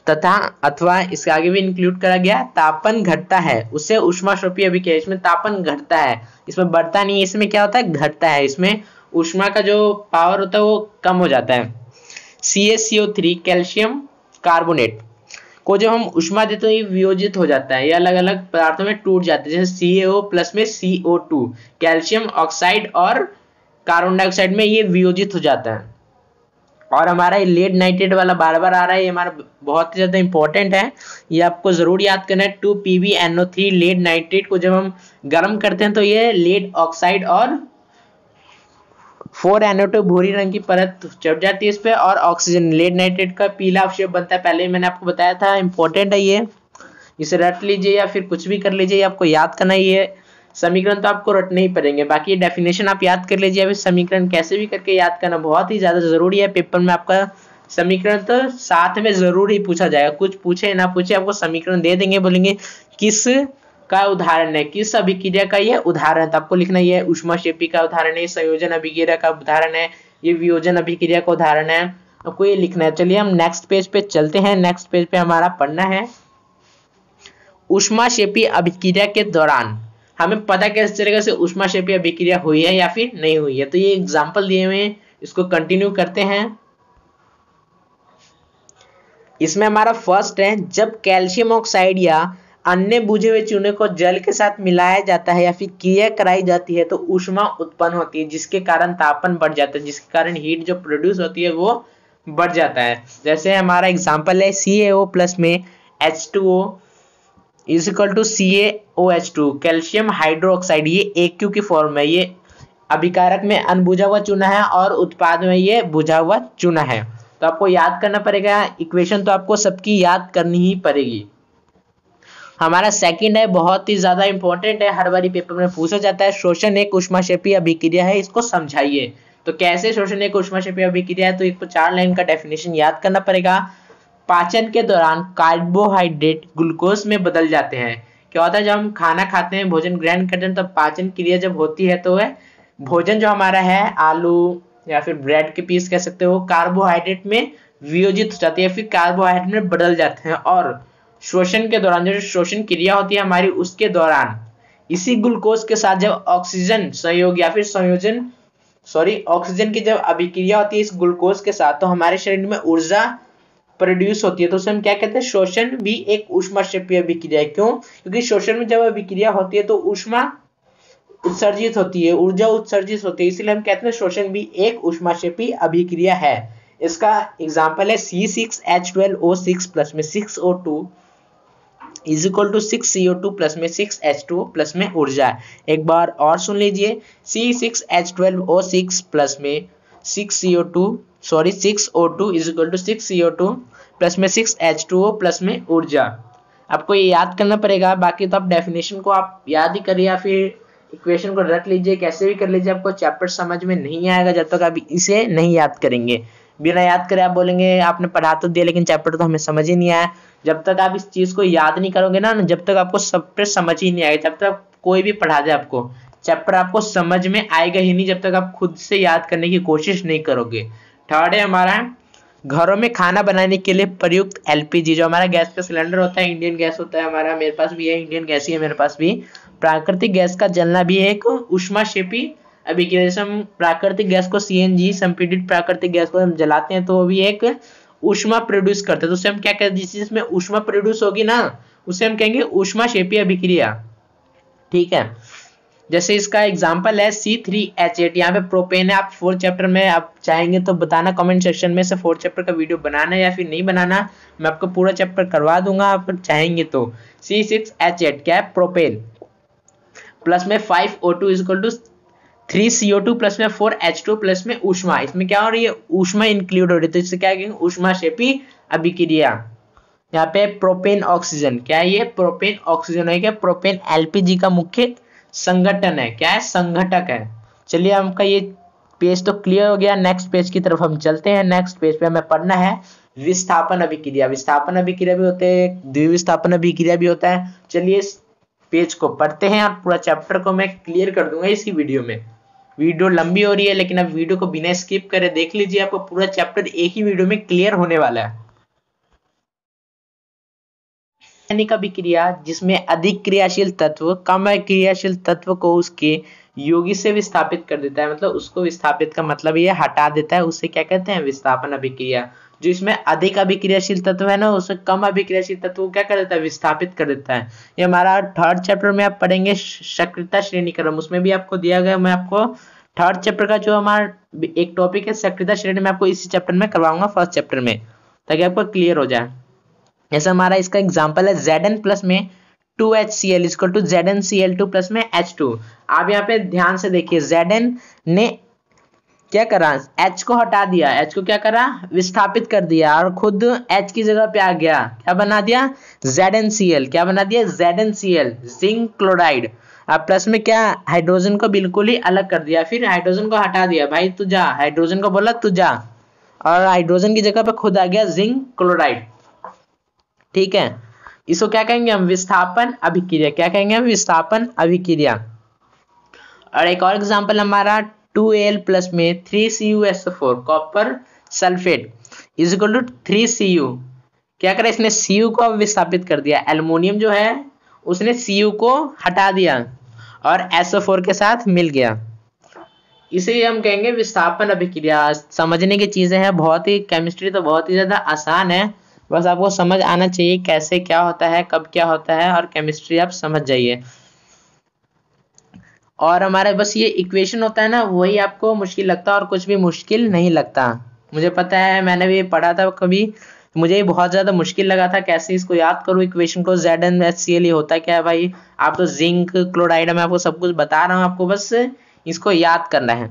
तथा अथवा इसके आगे भी इंक्लूड करा गया तापन घटता है उसे ऊष्माक्षेपी अभिक्रिया। इसमें तापन घटता है, इसमें बढ़ता नहीं है, इसमें क्या होता है? घटता है, इसमें ऊष्मा का जो पावर होता है वो कम हो जाता है। CaCO3 कैल्शियम कार्बोनेट को जब हम ऊष्मा देते हैं ये वियोजित हो जाता है, ये अलग अलग पदार्थों में टूट जाते हैं, जैसे CaO प्लस में CO2 कैल्शियम ऑक्साइड और कार्बन डाइऑक्साइड में ये वियोजित हो जाता है। और हमारा ये लेड नाइट्रेट वाला बार बार आ रहा है, ये हमारा बहुत ही ज्यादा इंपॉर्टेंट है, ये आपको जरूर याद करना है। 2PbNO3 लेड नाइट्रेट को जब हम गर्म करते हैं तो ये लेड ऑक्साइड और 4NO2 भूरी रंग की परत चढ़ जाती है इस पे, और ऑक्सीजन लेड नाइट्रेट का पीला अवशेष बनता है। पहले ही मैंने आपको बताया था, इंपॉर्टेंट है ये, इसे रट लीजिए या फिर कुछ भी कर लीजिए, आपको याद करना ही है। समीकरण तो आपको रटने ही पड़ेंगे, बाकी डेफिनेशन आप याद कर लीजिए। अभी समीकरण कैसे भी करके याद करना बहुत ही ज्यादा जरूरी है, पेपर में आपका समीकरण तो साथ में जरूर ही पूछा जाएगा, कुछ पूछे ना पूछे आपको समीकरण दे देंगे, बोलेंगे किस का उदाहरण है, किस अभिक्रिया का ये उदाहरण है, तो आपको लिखना ये ऊष्माक्षेपी का उदाहरण है, संयोजन अभिक्रिया का उदाहरण है, ये वियोजन अभिक्रिया का उदाहरण है, आपको ये लिखना है। चलिए हम नेक्स्ट पेज पे चलते हैं। नेक्स्ट पेज पे हमारा पढ़ना है ऊष्माक्षेपी अभिक्रिया के दौरान हमें पता कैसे चलेगा से ऊष्माक्षेपी अभिक्रिया हुई है या फिर नहीं हुई है। तो ये एग्जांपल दिए हुए हैं, इसको कंटिन्यू करते हैं। इसमें हमारा फर्स्ट है, जब कैल्शियम ऑक्साइड या अन्य बुझे हुए चूने को जल के साथ मिलाया जाता है या फिर क्रिया कराई जाती है तो ऊष्मा उत्पन्न होती है, जिसके कारण तापमान बढ़ जाता है, जिसके कारण हीट जो प्रोड्यूस होती है वो बढ़ जाता है। जैसे हमारा एग्जांपल है CaO प्लस में H2O is equal to CaOH2 calcium hydroxide, ये AQ की फॉर्म है, ये अभिकारक में अनबुझा हुआ चूना है और उत्पाद में ये बुझा हुआ चूना है। तो आपको याद करना पड़ेगा, इक्वेशन तो आपको सबकी याद करनी ही पड़ेगी। हमारा सेकंड है, बहुत ही ज्यादा इंपॉर्टेंट है, हर बारी पेपर में पूछा जाता है, शोषण एक ऊष्माक्षेपी अभिक्रिया है, इसको समझाइए। तो कैसे शोषण एक ऊष्माक्षेपी अभिक्रिया है, तो इसको 4 लाइन का डेफिनेशन याद करना पड़ेगा। पाचन के दौरान कार्बोहाइड्रेट ग्लूकोज में बदल जाते हैं। क्या होता है, जब हम खाना खाते हैं, भोजन ग्रहण करते हैं, तब पाचन क्रिया जब होती है तो वह भोजन जो हमारा है, आलू या फिर ब्रेड के पीस कह सकते हो, कार्बोहाइड्रेट में वियोजित हो जाती है, फिर कार्बोहाइड्रेट में बदल जाते हैं। और श्वसन के दौरान जो श्वसन क्रिया होती है हमारी, उसके दौरान इसी ग्लूकोज के साथ जब ऑक्सीजन संयोग या फिर संयोजन ऑक्सीजन की जब अभिक्रिया होती है इस ग्लूकोज के साथ, तो हमारे शरीर में ऊर्जा प्रोड्यूस होती है। तो उसे हम क्या कहते हैं, शोषण भी एक ऊष्माक्षेपी अभिक्रिया है। क्यों? क्योंकि शोषण में जब अभिक्रिया होती है तो ऊष्मा उत्सर्जित होती है, ऊर्जा उत्सर्जित होती है, इसलिए हम कहते हैं शोषण भी एक ऊष्माक्षेपी अभिक्रिया है। इसका एग्जांपल है C6H12O6 प्लस में 6O2 is equal to 6CO2 plus में 6H2O प्लस में ऊर्जा। एक बार और सुन लीजिए, C6H12O6 प्लस में 6O2 is equal to 6CO2 plus में 6H2O प्लस में ऊर्जा। आपको ये याद करना पड़ेगा, बाकी तो आप डेफिनेशन को आप याद ही करिए या फिर इक्वेशन को रख लीजिए, कैसे भी कर लीजिए, आपको चैप्टर समझ में नहीं आएगा जब तक आप इसे नहीं याद करेंगे। बिना याद करे आप बोलेंगे आपने पढ़ा तो दिया लेकिन चैप्टर तो हमें समझ ही नहीं आया। जब तक आप इस चीज को याद नहीं करोगे ना, जब तक आपको सब पे समझ ही नहीं आएगा, जब तक कोई भी पढ़ा दे आपको चैप्टर आपको समझ में आएगा ही नहीं, जब तक आप खुद से याद करने की कोशिश नहीं करोगे। थर्ड है हमारा, घरों में खाना बनाने के लिए प्रयुक्त LPG, जो हमारा गैस का सिलेंडर होता है, इंडियन गैस होता है हमारा, मेरे पास भी है इंडियन गैस ही है मेरे पास भी। प्राकृतिक गैस का जलना भी एक ऊष्माक्षेपी अभिक्रिया। जैसे हम प्राकृतिक गैस को CNG संपीड़ित प्राकृतिक गैस को हम जलाते हैं तो वो भी एक ऊष्मा प्रोड्यूस करते हैं। तो उसे हम क्या कहते हैं, जिसमें ऊष्मा प्रोड्यूस होगी ना, उसे हम कहेंगे ऊष्माक्षेपी अभिक्रिया। ठीक है, जैसे इसका एग्जांपल है C3H8, यहाँ पे प्रोपेन है। आप 4th चैप्टर में आप चाहेंगे तो बताना कमेंट सेक्शन में से 4th चैप्टर का वीडियो बनाना है या फिर नहीं बनाना, मैं आपको पूरा चैप्टर करवा दूंगा आप चाहेंगे तो। C6H8 क्या है, प्रोपेन प्लस में 5O2 is equal to 3CO2 plus में 4H2 प्लस में ऊष्मा। इसमें क्या हो रही है, ऊष्मा इंक्लूड हो रही है, तो इससे क्या कहेंगे, ऊष्माक्षेपी अभिक्रिया। यहाँ पे प्रोपेन ऑक्सीजन, क्या है ये, प्रोपेन ऑक्सीजन है, क्या प्रोपेन LPG का मुख्य संगठन है, क्या है, संघटक है। चलिए हमका ये पेज तो क्लियर हो गया, नेक्स्ट पेज की तरफ हम चलते हैं। नेक्स्ट पेज पे हमें पढ़ना है विस्थापन अभिक्रिया। विस्थापन अभिक्रिया भी होते हैं, द्विविस्थापन अभिक्रिया भी होता है। चलिए इस पेज को पढ़ते हैं और पूरा चैप्टर को मैं क्लियर कर दूंगा इसी वीडियो में। वीडियो लंबी हो रही है लेकिन अब वीडियो को बिना स्किप करे देख लीजिए, आपको पूरा चैप्टर एक ही वीडियो में क्लियर होने वाला है। रासायनिक अभिक्रिया जिसमें अधिक क्रियाशील तत्व कम क्रियाशील तत्व को उसके योगी से विस्थापित कर देता है, मतलब उसको विस्थापित का मतलब ये हटा देता है, उसे क्या कहते हैं, विस्थापन अभिक्रिया। जो इसमें अधिक अभिक्रियाशील तत्व है ना, उसमें कम अभिक्रियाशील तत्व को क्या कर देता है, विस्थापित कर देता है। ये हमारा 3rd चैप्टर में आप पढ़ेंगे सक्रियता श्रेणी क्रम, उसमें भी आपको दिया गया, मैं आपको थर्ड चैप्टर का जो हमारा एक टॉपिक है सक्रियता श्रेणी, मैं आपको इसी चैप्टर में करवाऊंगा फर्स्ट चैप्टर में, ताकि आपको क्लियर हो जाए। जैसे हमारा इसका एग्जांपल है Zn प्लस में 2HCl equal to ZnCl2 plus में H2। आप यहाँ पे ध्यान से देखिए, Zn ने क्या करा, H को हटा दिया, H को क्या करा, विस्थापित कर दिया और खुद H की जगह पे आ गया, क्या बना दिया, ZnCl। क्या बना दिया, ZnCl, जिंक क्लोराइड। अब प्लस में क्या, हाइड्रोजन को बिल्कुल ही अलग कर दिया, फिर हाइड्रोजन को हटा दिया, भाई तू जा, हाइड्रोजन को बोला तू जा, और हाइड्रोजन की जगह पे खुद आ गया जिंक क्लोराइड। ठीक है, इसको क्या कहेंगे हम, विस्थापन अभिक्रिया। क्या कहेंगे हम, विस्थापन अभिक्रिया। और एक और एग्जांपल हमारा 2Al प्लस में 3CuSO4 copper sulphate is equal to 3Cu। क्या करा, इसने Cu को विस्थापित कर दिया, एल्युमिनियम जो है उसने Cu को हटा दिया और SO4 के साथ मिल गया, इसे हम कहेंगे विस्थापन अभिक्रिया। समझने की चीजें हैं बहुत ही, केमिस्ट्री तो बहुत ही ज्यादा आसान है, बस आपको समझ आना चाहिए कैसे क्या होता है, कब क्या होता है, और केमिस्ट्री आप समझ जाइए। और हमारा बस ये इक्वेशन होता है ना, वही आपको मुश्किल लगता है और कुछ भी मुश्किल नहीं लगता। मुझे पता है, मैंने भी पढ़ा था कभी, मुझे बहुत ज्यादा मुश्किल लगा था कैसे इसको याद करूँ इक्वेशन को। ZnHCl होता क्या है भाई, आप तो जिंक क्लोराइड, मैं आपको सब कुछ बता रहा हूँ, आपको बस इसको याद करना है।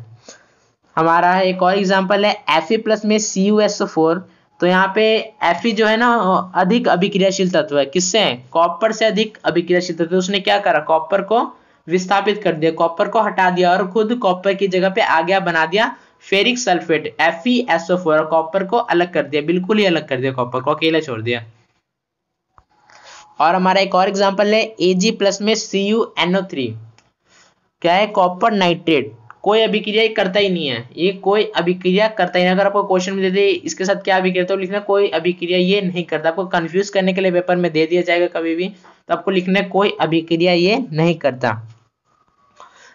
हमारा एक और एग्जाम्पल है Fe प्लस में CuSO4। तो यहाँ पे Fe जो है ना अधिक अभिक्रियाशील तत्व है, किससे, कॉपर से अधिक अभिक्रियाशील तत्व। उसने क्या करा, कॉपर को विस्थापित कर दिया, कॉपर को हटा दिया और खुद कॉपर की जगह पे आ गया, बना दिया फेरिक सल्फेट FeSO4, और कॉपर को अलग कर दिया, बिल्कुल ही अलग कर दिया, कॉपर को अकेला छोड़ दिया। और हमारा एक और एग्जांपल है Ag प्लस में CuNO3। क्या है, कॉपर नाइट्रेट, कोई अभिक्रिया करता ही नहीं है, ये कोई अभिक्रिया करता ही नहीं। अगर आपको क्वेश्चन में दे दे इसके साथ क्या अभिक्रिया, तो लिखना कोई अभिक्रिया ये नहीं करता। आपको कंफ्यूज करने के लिए पेपर में दे दिया जाएगा कभी भी, तो आपको लिखना है कोई अभिक्रिया ये नहीं करता।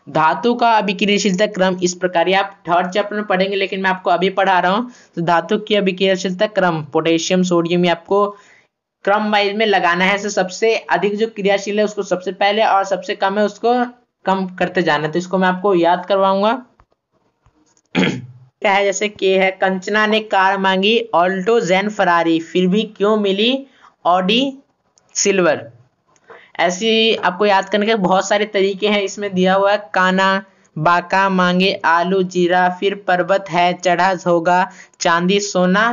धातु का अभिक्रियाशीलता क्रम इस प्रकार, आप थर्ड चैप्टर में पढ़ेंगे, लेकिन मैं आपको अभी पढ़ा रहा हूँ। तो धातु की अभिक्रियाशीलता क्रम, पोटेशियम सोडियम, ये आपको क्रम वाइज में लगाना है। सबसे अधिक जो क्रियाशील है उसको सबसे पहले, और सबसे कम है उसको कम करते जाना। तो इसको मैं आपको याद करवाऊंगा। क्या है, जैसे के है, कंचना ने कार मांगी ऑल्टो जेन फरारी, फिर भी क्यों मिली ऑडी सिल्वर। ऐसी आपको याद करने के बहुत सारे तरीके हैं, इसमें दिया हुआ है, काना बाका मांगे आलू जीरा, फिर पर्वत है चढ़ा होगा चांदी सोना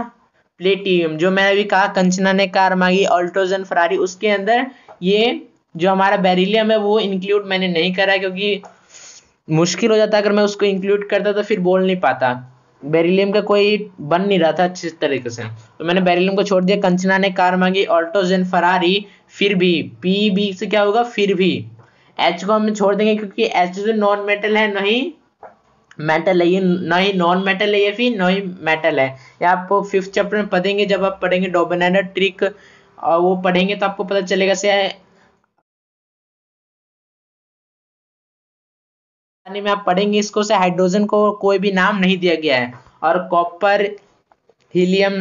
प्लेटियम। जो मैंने अभी कहा कंचना ने कार मांगी ऑल्टो जेन फरारी, उसके अंदर ये जो हमारा बेरिलियम है वो इंक्लूड मैंने नहीं करा है, क्योंकि मुश्किल हो जाता, अगर मैं उसको इंक्लूड करता तो फिर बोल नहीं पाता, बेरिलियम का कोई बन नहीं रहा था अच्छे तरीके से, तो मैंने बेरिलियम को छोड़ दिया। कंचना ने कार मांगी ऑल्टो जेन फरारी, फिर भी पी से क्या होगा, फिर भी। एच को हम छोड़ देंगे क्योंकि एच जो नॉन मेटल है, नहीं मेटल है ये, ना ही नॉन मेटल है ये, फिर ना ही मेटल है। ये आपको 5th चैप्टर में पढ़ेंगे, जब आप पढ़ेंगे डोबेनाडर ट्रिक और वो पढ़ेंगे तो आपको पता चलेगा से में आप पढ़ेंगे इसको से हाइड्रोजन को कोई भी नाम नहीं दिया गया है, और कॉपर हीलियम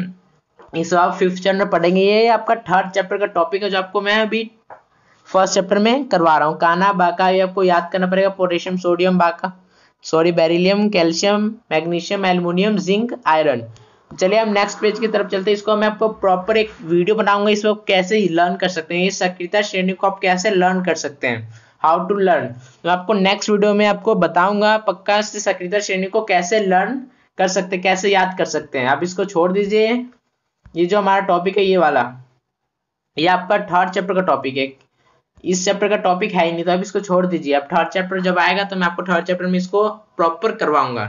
इस आप 5th चैप्टर में पढ़ेंगे। ये आपका 3rd चैप्टर का टॉपिक है, जो आपको मैं अभी 1st चैप्टर में करवा रहा हूँ। काना बाका ये आपको याद करना पड़ेगा, पोटेशियम सोडियम बाका beryllium calcium magnesium aluminium zinc iron. चलिए हम नेक्स्ट पेज की तरफ चलते हैं। इसको मैं आपको प्रॉपर एक वीडियो बनाऊंगा, इसको आप कैसे लर्न कर सकते हैं, ये सक्रियता श्रेणी को आप कैसे लर्न कर सकते हैं, हाउ टू लर्न। तो आपको नेक्स्ट वीडियो में आपको बताऊंगा पक्का से सक्रियता श्रेणी को कैसे लर्न कर सकते हैं, कैसे याद कर सकते हैं। आप इसको छोड़ दीजिए, ये जो हमारा टॉपिक है ये वाला, ये आपका 3rd चैप्टर का टॉपिक है, इस चैप्टर का टॉपिक है ही नहीं, तो आप इसको छोड़ दीजिए। अब 3rd चैप्टर जब आएगा तो मैं आपको 3rd चैप्टर में इसको प्रॉपर करवाऊंगा।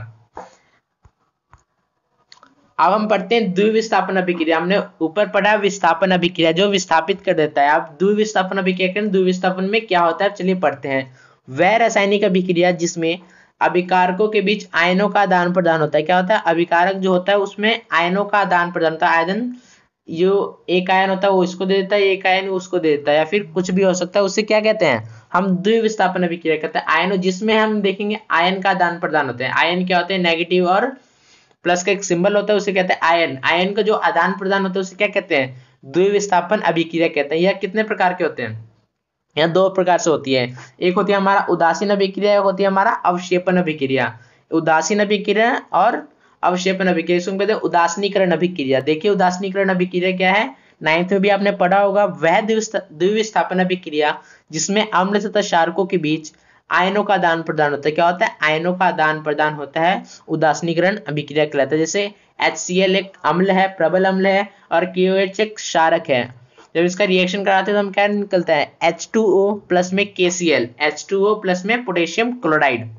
अब हम पढ़ते हैं द्विविस्थापन अभिक्रिया। हमने ऊपर पढ़ा विस्थापन अभिक्रिया जो विस्थापित कर देता है। अब द्विविस्थापन अभिक्रिया करें, द्विविस्थापन में क्या होता है, चलिए पढ़ते हैं। वह रासायनिक अभिक्रिया जिसमें अभिकारकों के बीच आयनों का आदान प्रदान होता है। क्या होता है, अभिकारक जो होता है उसमें आयनों का आदान प्रदान होता है। आयन जो एक आयन होता है वो इसको दे देता है, एक आयन उसको दे देता है, या फिर कुछ भी हो सकता है, उसे क्या कहते हैं, हम द्विविस्थापन अभिक्रिया कहते हैं। आयनों जिसमें हम देखेंगे आयन का आदान प्रदान होते हैं। आयन क्या होते हैं, नेगेटिव और प्लस का एक सिंबल होता है, उसे कहते हैं आयन। आयन का जो आदान प्रदान होता है उसे क्या कहते हैं, द्विविस्थापन अभिक्रिया कहते हैं। यह कितने प्रकार के होते हैं, यह 2 प्रकार से होती है। एक होती है हमारा उदासीन अभिक्रिया, एक होती है हमारा अवक्षेपण अभिक्रिया। उदासीन अभिक्रिया और अवक्षेपण अभिक्रिया, इसको कहते हैं उदासीनीकरण अभिक्रिया। देखिए उदासीनीकरण अभिक्रिया क्या है, 9th में भी आपने पढ़ा होगा। वह द्विविस्थापन अभिक्रिया जिसमें अम्ल तथा क्षारकों के बीच आयनों का आदान प्रदान होता है। क्या होता है, आयनों का आदान प्रदान होता है, उदासीनीकरण अभिक्रिया कहलाता है। जैसे HCl एक अम्ल है, प्रबल अम्ल है, और KOH एक क्षारक है। जब इसका रिएक्शन कराते हैं तो हम क्या निकलता है, H2O प्लस में KCl, H2O प्लस में पोटेशियम क्लोराइड।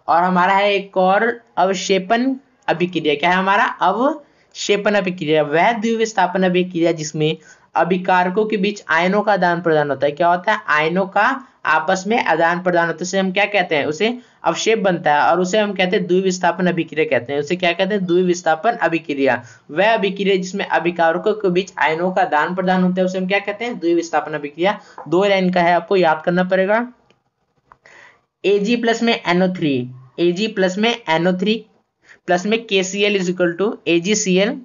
और हमारा है एक और अवक्षेपण अभिक्रिया। क्या है हमारा, अवक्षेपण अभिक्रिया, वह द्विविस्थापन अभिक्रिया जिसमें अभिकारकों के बीच आयनों का आदान प्रदान होता है। क्या होता है, आयनों का आपस में आदान प्रदान होता है, उसे हम क्या कहते हैं, उसे अवक्षेप बनता है, और उसे हम कहते हैं द्विविस्थापन अभिक्रिया कहते हैं। उसे क्या कहते हैं, द्विविस्थापन अभिक्रिया। वह अभिक्रिया जिसमें अभिकारकों के बीच आयनों का आदान प्रदान होता है उसे हम क्या कहते हैं, द्विविस्थापन अभिक्रिया। 2 लाइन का है, आपको याद करना पड़ेगा। Ag प्लस में NO3, Ag प्लस में NO3 प्लस में KCl is equal to AgCl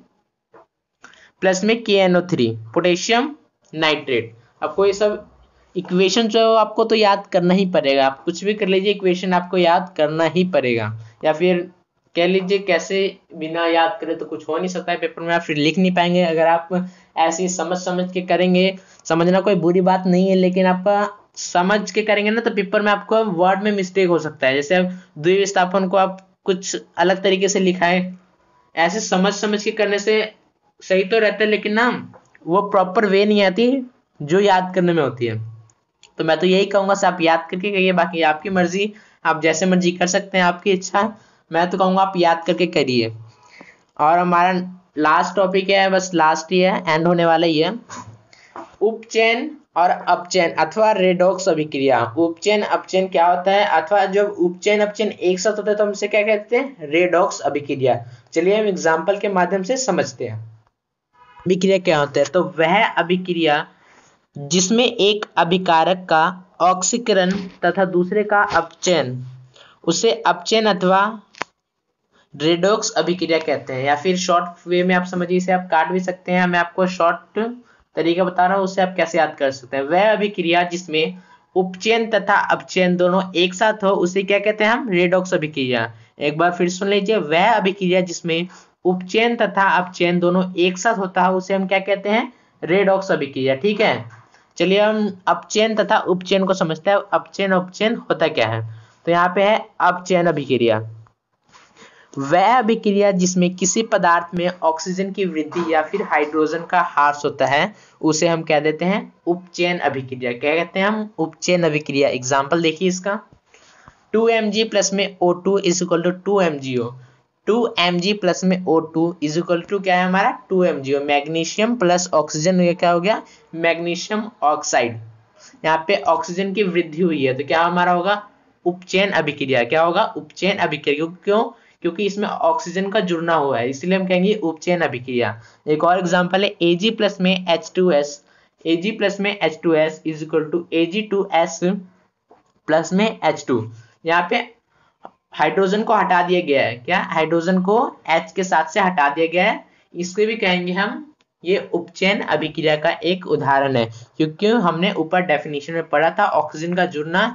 plus में KNO3 पोटेशियम नाइट्रेट। आपको ये सब इक्वेशन जो आपको तो याद करना ही पड़ेगा। आप कुछ भी कर लीजिए, इक्वेशन आपको याद करना ही पड़ेगा, या फिर कह लीजिए कैसे बिना याद करे तो कुछ हो नहीं सकता है पेपर में, आप फिर लिख नहीं पाएंगे। अगर आप ऐसी समझ के करेंगे, समझना कोई बुरी बात नहीं है, लेकिन आपका समझ के करेंगे ना तो पेपर में आपको वर्ड में मिस्टेक हो सकता है। जैसे द्विविस्थापन को आप कुछ अलग तरीके से लिखा है, ऐसे समझ के करने से सही तो रहता है, लेकिन ना वो प्रॉपर वे नहीं आती जो याद करने में होती है। तो मैं तो यही कहूंगा आप याद करके करिए, बाकी आपकी मर्जी, आप जैसे मर्जी कर सकते हैं, आपकी इच्छा। मैं तो कहूंगा आप याद करके करिए। और हमारा लास्ट टॉपिक है, बस लास्ट ही है, एंड होने वाला ही है, उपचयन और अपचयन अथवा रेडॉक्स अभिक्रिया। उपचयन अपचयन क्या होता है, अथवा जब उपचयन अपचयन एक साथ होता है तो हम इसे क्या कहते हैं, रेडॉक्स अभिक्रिया। चलिए हम एग्जांपल के माध्यम से समझते हैं अभिक्रिया क्या होता है। तो वह अभिक्रिया जिसमें एक अभिकारक का ऑक्सीकरण तथा दूसरे का अपचयन, उसे अपचयन अथवा रेडॉक्स अभिक्रिया कहते हैं। या फिर शॉर्ट वे में आप समझिए, इसे आप काट भी सकते हैं, मैं आपको शॉर्ट तरीका बता रहा हूं, उससे आप कैसे याद कर सकते हैं। वह अभिक्रिया जिसमें उपचयन तथा अपचयन दोनों एक साथ हो उसे क्या कहते हैं हम, रेडॉक्स अभिक्रिया। एक बार फिर सुन लीजिए, वह अभिक्रिया जिसमें उपचयन तथा अपचयन दोनों एक साथ होता है उसे हम क्या कहते हैं, रेडॉक्स अभिक्रिया। ठीक है, चलिए हम अपचयन तथा उपचयन को समझते हैं। अपचयन उपचयन होता क्या है, तो यहाँ पे है अपचयन अभिक्रिया, वह अभिक्रिया जिसमें किसी पदार्थ में ऑक्सीजन की वृद्धि या फिर हाइड्रोजन का ह्रास होता है उसे हम कह देते हैं उपचयन अभिक्रिया। क्या कहते हैं हम, उपचयन अभिक्रिया। एग्जांपल देखिए इसका, 2Mg प्लस में O2 is equal to 2MgO। 2Mg plus में O2 इज इक्वल टू क्या है हमारा, 2MgO। मैग्नीशियम प्लस ऑक्सीजन, ये क्या हो गया, मैग्नीशियम ऑक्साइड। यहाँ पे ऑक्सीजन की वृद्धि हुई है तो क्या हमारा होगा, उपचयन अभिक्रिया। क्या होगा, उपचयन अभिक्रिया। क्यों, क्योंकि इसमें ऑक्सीजन का जुड़ना हुआ है, इसलिए हम कहेंगे उपचयन अभिक्रिया। एक और एग्जांपल है, Ag प्लस में H2S, Ag प्लस में H2S is equal to Ag2S plus में H2। यहाँ पे हाइड्रोजन को हटा दिया गया है, क्या, हाइड्रोजन को H के साथ से हटा दिया गया है, इसको भी कहेंगे हम ये उपचयन अभिक्रिया का एक उदाहरण है। क्योंकि हमने ऊपर डेफिनेशन में पढ़ा था, ऑक्सीजन का जुड़ना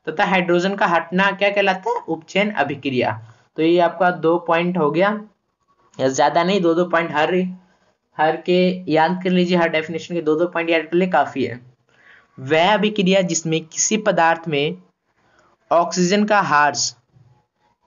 तथा हाइड्रोजन का हटना क्या कहलाता है, उपचयन अभिक्रिया। तो ये आपका 2 पॉइंट हो गया, ज्यादा नहीं, 2 पॉइंट हर के याद कर लीजिए, हर डेफिनेशन के 2 पॉइंट याद कर ले, काफी है। वह अभिक्रिया जिसमें किसी पदार्थ में ऑक्सीजन का ह्रास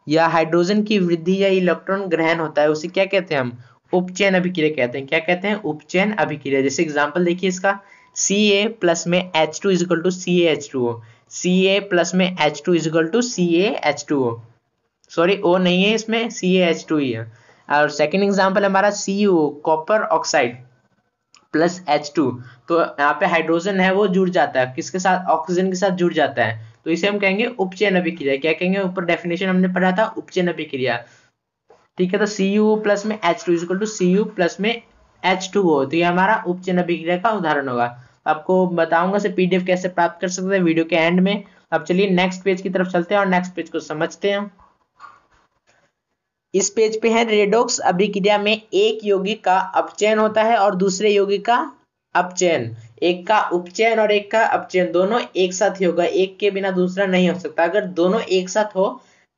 या हाइड्रोजन की वृद्धि या इलेक्ट्रॉन ग्रहण होता है उसे क्या कहते हैं हम, उपचयन अभिक्रिया कहते हैं। क्या कहते हैं, उपचयन अभिक्रिया। जैसे एग्जांपल देखिए इसका, Ca प्लस में H2 is equal to CaH2O, Ca plus में H2 is equal to CaH2O, sorry O नहीं है इसमें, CaH2 ही है। और सेकंड एग्जांपल हमारा CuO, copper oxide plus H2, तो यहाँ पे हाइड्रोजन है वो जुड़ जाता है किसके साथ, ऑक्सीजन के साथ जुड़ जाता है, तो इसे हम कहेंगे उपचयन अभिक्रिया। क्या कहेंगे, ऊपर डेफिनेशन हमने पढ़ा था, उपचयन अभिक्रिया। ठीक है, तो CuO प्लस में H2 is equal to Cu plus में H2O, तो ये हमारा उपचयन अभिक्रिया का उदाहरण होगा। आपको बताऊंगा से PDF कैसे प्राप्त कर सकते हैं वीडियो के एंड में। अब चलिए नेक्स्ट पेज की तरफ चलते हैं और नेक्स्ट पेज को समझते हैं। इस पेज पे है, रेडॉक्स अभिक्रिया में एक यौगिक का अपचयन होता है और दूसरे यौगिक का अपचयन। एक का उपचयन और एक का अपचयन दोनों एक साथ ही होगा, एक के बिना दूसरा नहीं हो सकता। अगर दोनों एक साथ हो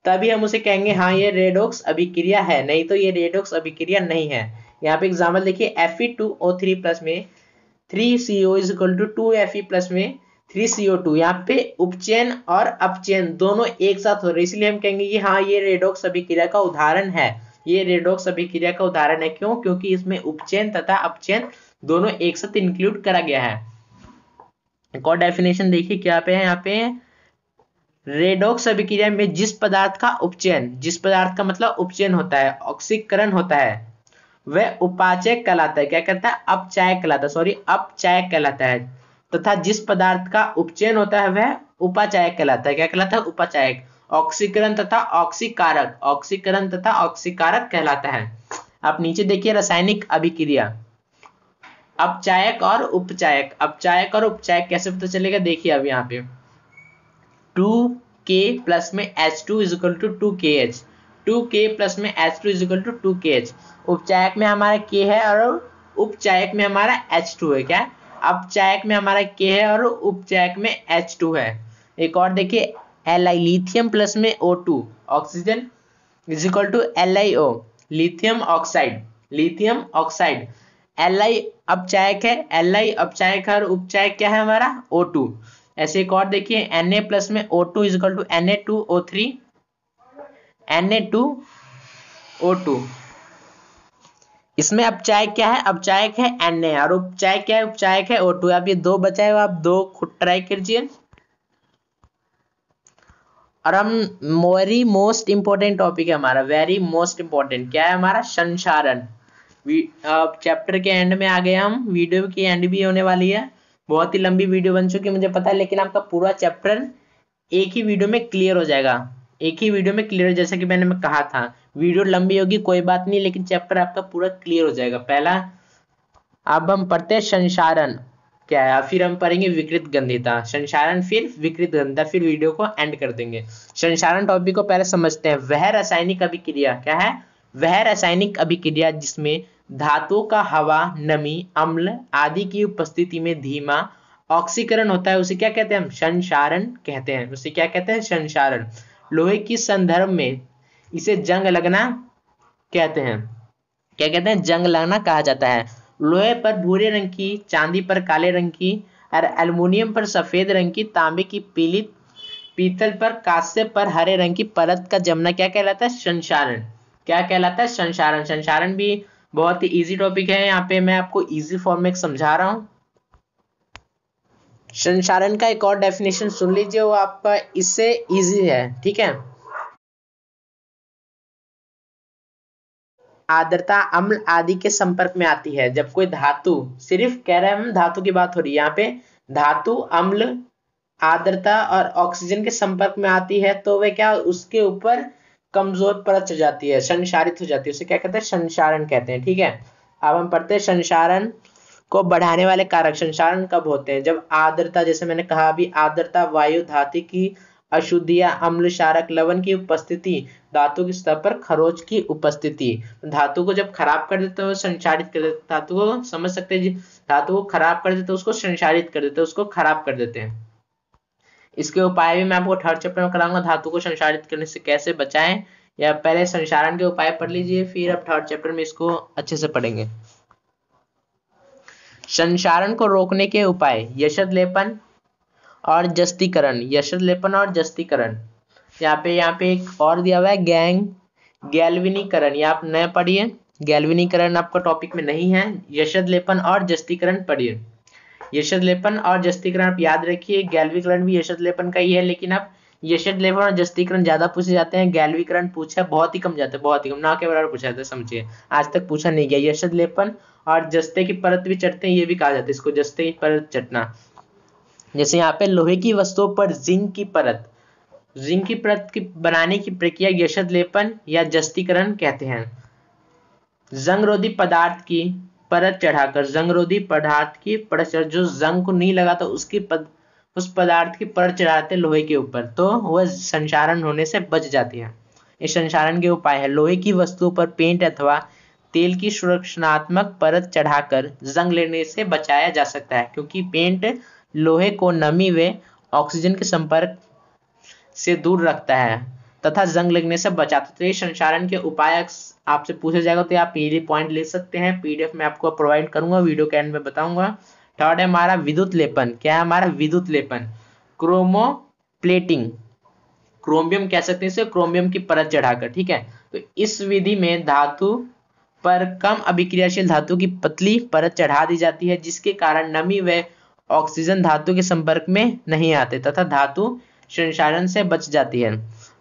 तभी हम उसे कहेंगे हाँ ये रेडॉक्स अभिक्रिया है, नहीं तो ये रेडॉक्स अभिक्रिया नहीं है। यहाँ पे एग्जाम्पल देखिए, Fe2O3 प्लस में 3CO is equal to 2Fe plus में 3CO2। यहाँ पे उपचयन और अपचयन दोनों एक साथ हो रहे, इसलिए हम कहेंगे कि हाँ ये रेडॉक्स अभिक्रिया का उदाहरण है, ये रेडॉक्स अभिक्रिया का उदाहरण है। क्यों? क्योंकि इसमें उपचयन तथा अपचयन दोनों एक साथ इंक्लूड करा गया है। एक और डेफिनेशन देखिए क्या पे है, यहाँ पे रेडॉक्स अभिक्रिया में जिस पदार्थ का उपचयन, जिस पदार्थ का मतलब उपचयन होता है, ऑक्सीकरण होता है, वह उपाचयक कहलाता है। क्या कहता है? अपचायक कहलाता है, सॉरी अपचायक कहलाता है। तथा जिस पदार्थ का उपचयन होता है वह उपाचायक कहलाता है। क्या कहलाता है? उपाचायक। ऑक्सीकरण तथा ऑक्सीकारक, ऑक्सीकरण तथा ऑक्सीकारक कहलाता है। आप नीचे देखिए रासायनिक अभिक्रिया, अपचायक और उपचायक, अपचायक और उपचायक कैसे पता चलेगा? देखिए अब यहाँ पे 2K प्लस में H2 is equal to 2KH, 2K plus में H2 is equal to 2KH। उपचायक में हमारा K है और उपचायक में हमारा H2 है। क्या? अपचायक में हमारा K है और उपचायक में H2 है। एक और देखिए Li, लिथियम प्लस में O2 oxygen is equal to LiO, lithium oxide, lithium oxide. Li अपचायक है, Li अपचायक है और उपचायक क्या है हमारा? O2। ऐसे एक और देखिए Na प्लस में O2 is equal to Na2O3, Na2O2। इसमें अपचायक क्या है? अपचायक है Na और उपचायक क्या है? उपचायक है O2। अब ये दो बचा है, आप दो खुद ट्राई कीजिए। और हम वेरी मोस्ट इंपॉर्टेंट टॉपिक है हमारा, वेरी मोस्ट इंपॉर्टेंट क्या है हमारा? संसारण। चैप्टर के एंड में आ गए हम, वीडियो की एंड भी होने वाली है। बहुत ही लंबी वीडियो बन चुकी है मुझे पता है, लेकिन आपका पूरा चैप्टर एक ही वीडियो में क्लियर हो जाएगा, एक ही वीडियो में क्लियर। जैसा कि मैंने कहा था वीडियो लंबी होगी कोई बात नहीं, लेकिन चैप्टर आपका पूरा क्लियर हो जाएगा। पहला अब हम पढ़ते हैं संसारण क्या है, फिर हम पढ़ेंगे विकृत गंधिता, संसारण फिर विकृत गंधिता, फिर वीडियो को एंड कर देंगे। संसारण टॉपिक को पहले समझते हैं। वह रासायनिक अभिक्रिया क्या है? वह रासायनिक अभिक्रिया जिसमें धातुओं का हवा, नमी, अम्ल आदि की उपस्थिति में धीमा ऑक्सीकरण होता है, उसे क्या कहते हैं? हम संसारण कहते हैं। उसे क्या कहते हैं? संसारण। लोहे की संदर्भ में इसे जंग लगना कहते हैं। क्या कहते हैं? जंग लगना कहा जाता है। लोहे पर भूरे रंग की, चांदी पर काले रंग की और एल्युमिनियम पर सफेद रंग की, तांबे की पीली, पीतल पर, कांस्य पर हरे रंग की परत का जमना क्या कहलाता है? संसारण। क्या कहलाता है? संसारण। संसारण भी बहुत ही इजी टॉपिक है, यहाँ पे मैं आपको इजी फॉर्म में समझा रहा हूं। संसारण का एक और डेफिनेशन सुन लीजिए, वो आपका इससे इजी है, ठीक है। आर्द्रता अम्ल आदि के संपर्क में आती है जब कोई धातु, सिर्फ कह रहे हैं हम धातु की बात हो रही है यहाँ पे, धातु अम्ल, आर्द्रता और ऑक्सीजन के संपर्क में आती है तो वे क्या, उसके ऊपर कमजोर परत चढ़ जाती है, संसारित हो जाती है, उसे क्या कहते हैं? संसारण कहते हैं, ठीक है। अब हम पढ़ते हैं संसारण को बढ़ाने वाले कारक। संसारण कब होते हैं? जब आर्द्रता, जैसे मैंने कहा अभी, आर्द्रता, वायु, धातु की अशुद्धियां, अम्ल, क्षारक, लवण की उपस्थिति, धातु की सतह पर खरोच की उपस्थिति। धातु को जब खराब कर देते हो, संसारित कर देते, धातु को समझ सकते हैं, धातु को खराब कर देते, उसको संसारित कर देते, उसको खराब कर देते हैं। इसके उपाय भी मैं आपको थर्ड चैप्टर में कराऊंगा, धातु को संसारित करने से कैसे बचाएं। या पहले संसारण के उपाय पढ़ लीजिए, फिर अब थर्ड चैप्टर में इसको अच्छे से पढ़ेंगे। संसारण को रोकने के उपाय: यशद लेपन और जस्तीकरण, यशद लेपन और जस्तीकरण। यहाँ पे एक और दिया हुआ है गैल्वेनीकरण, ये आप नए पढ़िए, गैल्वेनीकरण आपका टॉपिक में नहीं है। यशद लेपन और जस्तीकरण पढ़िए, यशद लेपन और जस्तीकरण आप याद रखिए। गैल्वीकरण भी यशद लेपन का ही है, लेकिन अब यशद लेपन और जस्तीकरण ज्यादा पूछे जाते हैं, गैल्वीकरण पूछा बहुत ही कम जाता है, बहुत ही कम, ना के बराबर पूछा जाता है, समझिए आज तक पूछा नहीं गया। यशद लेपन और जस्ते की परत भी चढ़ते हैं, ये भी कहा जाता है इसको, जस्ते की परत चटना। जैसे यहाँ पे लोहे की वस्तुओं पर जिंक की परत, जिंक की परत की बनाने की प्रक्रिया यशद लेपन या जस्तीकरण कहते हैं। जंगरोधी पदार्थ की परत चढ़ाकर, जंगरोधी पदार्थ की परत चढ़ा, जो जंग को नहीं लगाता उस पदार्थ की परत चढ़ाते लोहे के ऊपर, तो वह संसारण होने से बच जाती है। इस संसारण के उपाय है: लोहे की वस्तुओं पर पेंट अथवा तेल की सुरक्षात्मक परत चढ़ाकर जंग लेने से बचाया जा सकता है, क्योंकि पेंट लोहे को नमी व ऑक्सीजन के संपर्क से दूर रखता है तथा जंग लगने से बचाता है। तो ये संचारण के उपाय आपसे पूछा जाएगा तो आप ये पॉइंट लिख सकते हैं, पीडीएफ में आपको प्रोवाइड करूंगा, वीडियो के एंड में बताऊंगा। थर्ड है हमारा विद्युत लेपन। क्या है हमारा विद्युत लेपन? क्रोमोप्लेटिंग, क्रोमियम कह सकते हैं इसे, क्रोमियम की परत चढ़ाकर, ठीक है। तो इस विधि में धातु पर कम अभिक्रियाशील धातु की पतली परत चढ़ा दी जाती है, जिसके कारण नमी व ऑक्सीजन धातु के संपर्क में नहीं आते तथा धातु संक्षारण से बच जाती है।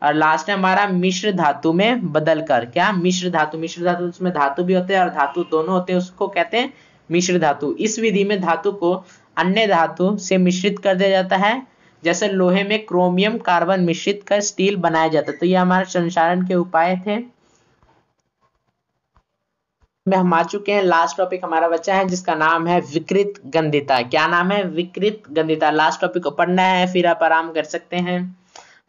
और लास्ट है हमारा मिश्र धातु में बदलकर। क्या? मिश्र धातु। मिश्र धातु उसमें धातु भी होते हैं और धातु दोनों होते हैं, उसको कहते हैं मिश्र धातु। इस विधि में धातु को अन्य धातु से मिश्रित कर दिया जाता है, जैसे लोहे में क्रोमियम कार्बन मिश्रित कर स्टील बनाया जाता है। तो ये हमारे संचारण के उपाय थे। में हम आ चुके हैं, लास्ट टॉपिक हमारा बच्चा है जिसका नाम है विकृत गंधिता। क्या नाम है? विकृत गंधिता। लास्ट टॉपिक को पढ़ना है, फिर आप आराम कर सकते हैं।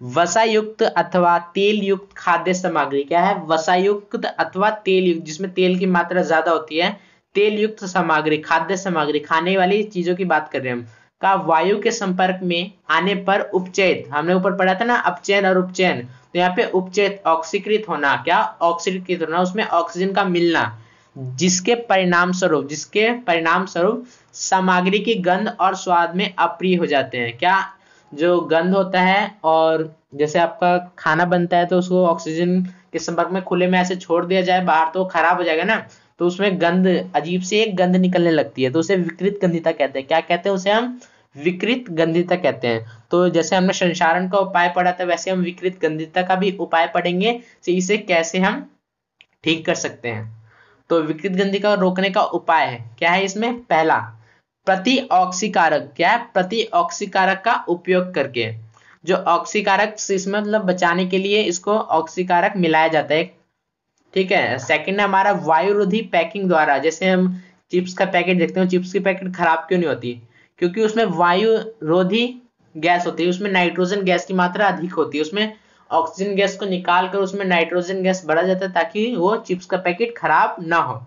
वसा युक्त अथवा तेल युक्त खाद्य सामग्री। क्या है? वसा युक्त अथवा तेल युक्त, जिसमें तेल की मात्रा ज्यादा होती है, तेल युक्त सामग्री, खाद्य सामग्री, खाने वाली चीजों की बात कर रहे हैं हम, का वायु के संपर्क में आने पर उपचयन, हमने ऊपर पढ़ा था ना अपचयन और उपचयन, तो यहाँ पे उपचयन ऑक्सीकृत होना। क्या? ऑक्सीकृत होना, उसमें ऑक्सीजन का मिलना, जिसके परिणाम स्वरूप सामग्री की गंध और स्वाद में अप्रिय हो जाते हैं। क्या? जो गंध होता है, और जैसे आपका खाना बनता है तो उसको ऑक्सीजन के संपर्क में खुले में ऐसे छोड़ दिया जाए बाहर तो खराब हो जाएगा ना, तो उसमें गंध, अजीब से एक गंध निकलने लगती है, तो उसे विकृत गंधिता कहते हैं। क्या कहते हैं उसे? हम विकृत गंधिता कहते हैं। तो जैसे हमने संचारण का उपाय पढ़ा था, वैसे हम विकृत गंधिता का भी उपाय पढ़ेंगे, तो इसे कैसे हम ठीक कर सकते हैं। तो विकृत गंधिता रोकने का उपाय है, क्या है इसमें? पहला, प्रति ऑक्सीकारक। क्या है? प्रति ऑक्सीकारक का उपयोग करके, जो ऑक्सीकारक इसमें मतलब बचाने के लिए इसको ऑक्सीकारक मिलाया जाता है, ठीक है। सेकंड है हमारा वायुरोधी पैकिंग द्वारा। जैसे हम चिप्स का पैकेट देखते हैं, चिप्स की पैकेट खराब क्यों नहीं होती? क्योंकि उसमें वायुरोधी गैस होती है, उसमें नाइट्रोजन गैस की मात्रा अधिक होती है, उसमें ऑक्सीजन गैस को निकाल कर उसमें नाइट्रोजन गैस बढ़ा जाता है ताकि वो चिप्स का पैकेट खराब ना हो।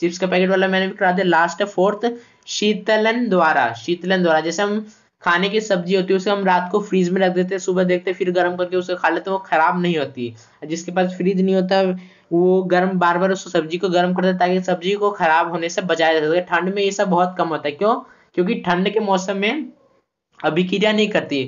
चिप्स का पैकेट वाला मैंने भी करा दिया। लास्ट है फोर्थ, शीतलन द्वारा। शीतलन द्वारा, जैसे हम खाने की सब्जी होती है उसे हम रात को फ्रीज में रख देते हैं, सुबह देखते हैं फिर गर्म करके उसे खा लेते हैं, वो खराब नहीं होती। जिसके पास फ्रीज नहीं होता वो गर्म बार बार उस सब्जी को गर्म करता है ताकि सब्जी को खराब होने से बचाया जा सके। ठंड में ये सब बहुत कम होता है। क्यों? क्योंकि ठंड के मौसम में अभिक्रिया नहीं करती,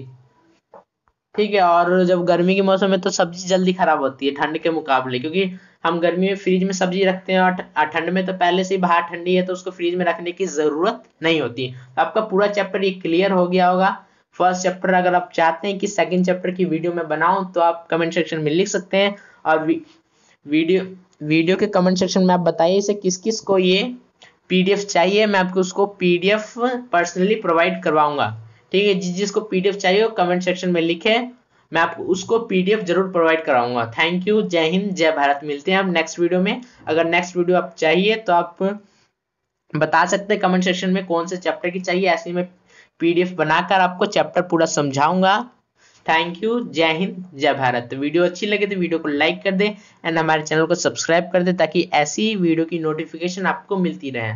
ठीक है। और जब गर्मी के मौसम में तो सब्जी जल्दी खराब होती है ठंड के मुकाबले, क्योंकि हम गर्मी में फ्रिज में सब्जी रखते हैं और ठंड में तो पहले से ही बाहर ठंडी है तो उसको फ्रिज में रखने की जरूरत नहीं होती। तो आपका पूरा चैप्टर ये क्लियर हो गया होगा। फर्स्ट चैप्टर अगर आप चाहते हैं कि सेकंड चैप्टर की वीडियो में बनाऊं तो आप कमेंट सेक्शन में लिख सकते हैं, और वीडियो के कमेंट सेक्शन में आप बताइए इसे किस किस को ये पीडीएफ चाहिए, मैं आपको उसको पीडीएफ पर्सनली प्रोवाइड करवाऊंगा, ठीक है। जिसको पीडीएफ चाहिए वो कमेंट सेक्शन में लिखे, मैं आपको उसको पीडीएफ जरूर प्रोवाइड कराऊंगा। थैंक यू, जय हिंद, जय भारत। मिलते हैं हम नेक्स्ट वीडियो में। अगर नेक्स्ट वीडियो आप चाहिए तो आप बता सकते हैं कमेंट सेक्शन में कौन से चैप्टर की चाहिए, ऐसे मैं पीडीएफ बनाकर आपको चैप्टर पूरा समझाऊंगा। थैंक यू, जय हिंद, जय भारत। वीडियो अच्छी लगे तो वीडियो को लाइक कर दे एंड हमारे चैनल को सब्सक्राइब कर दे ताकि ऐसी वीडियो की नोटिफिकेशन आपको मिलती रहे।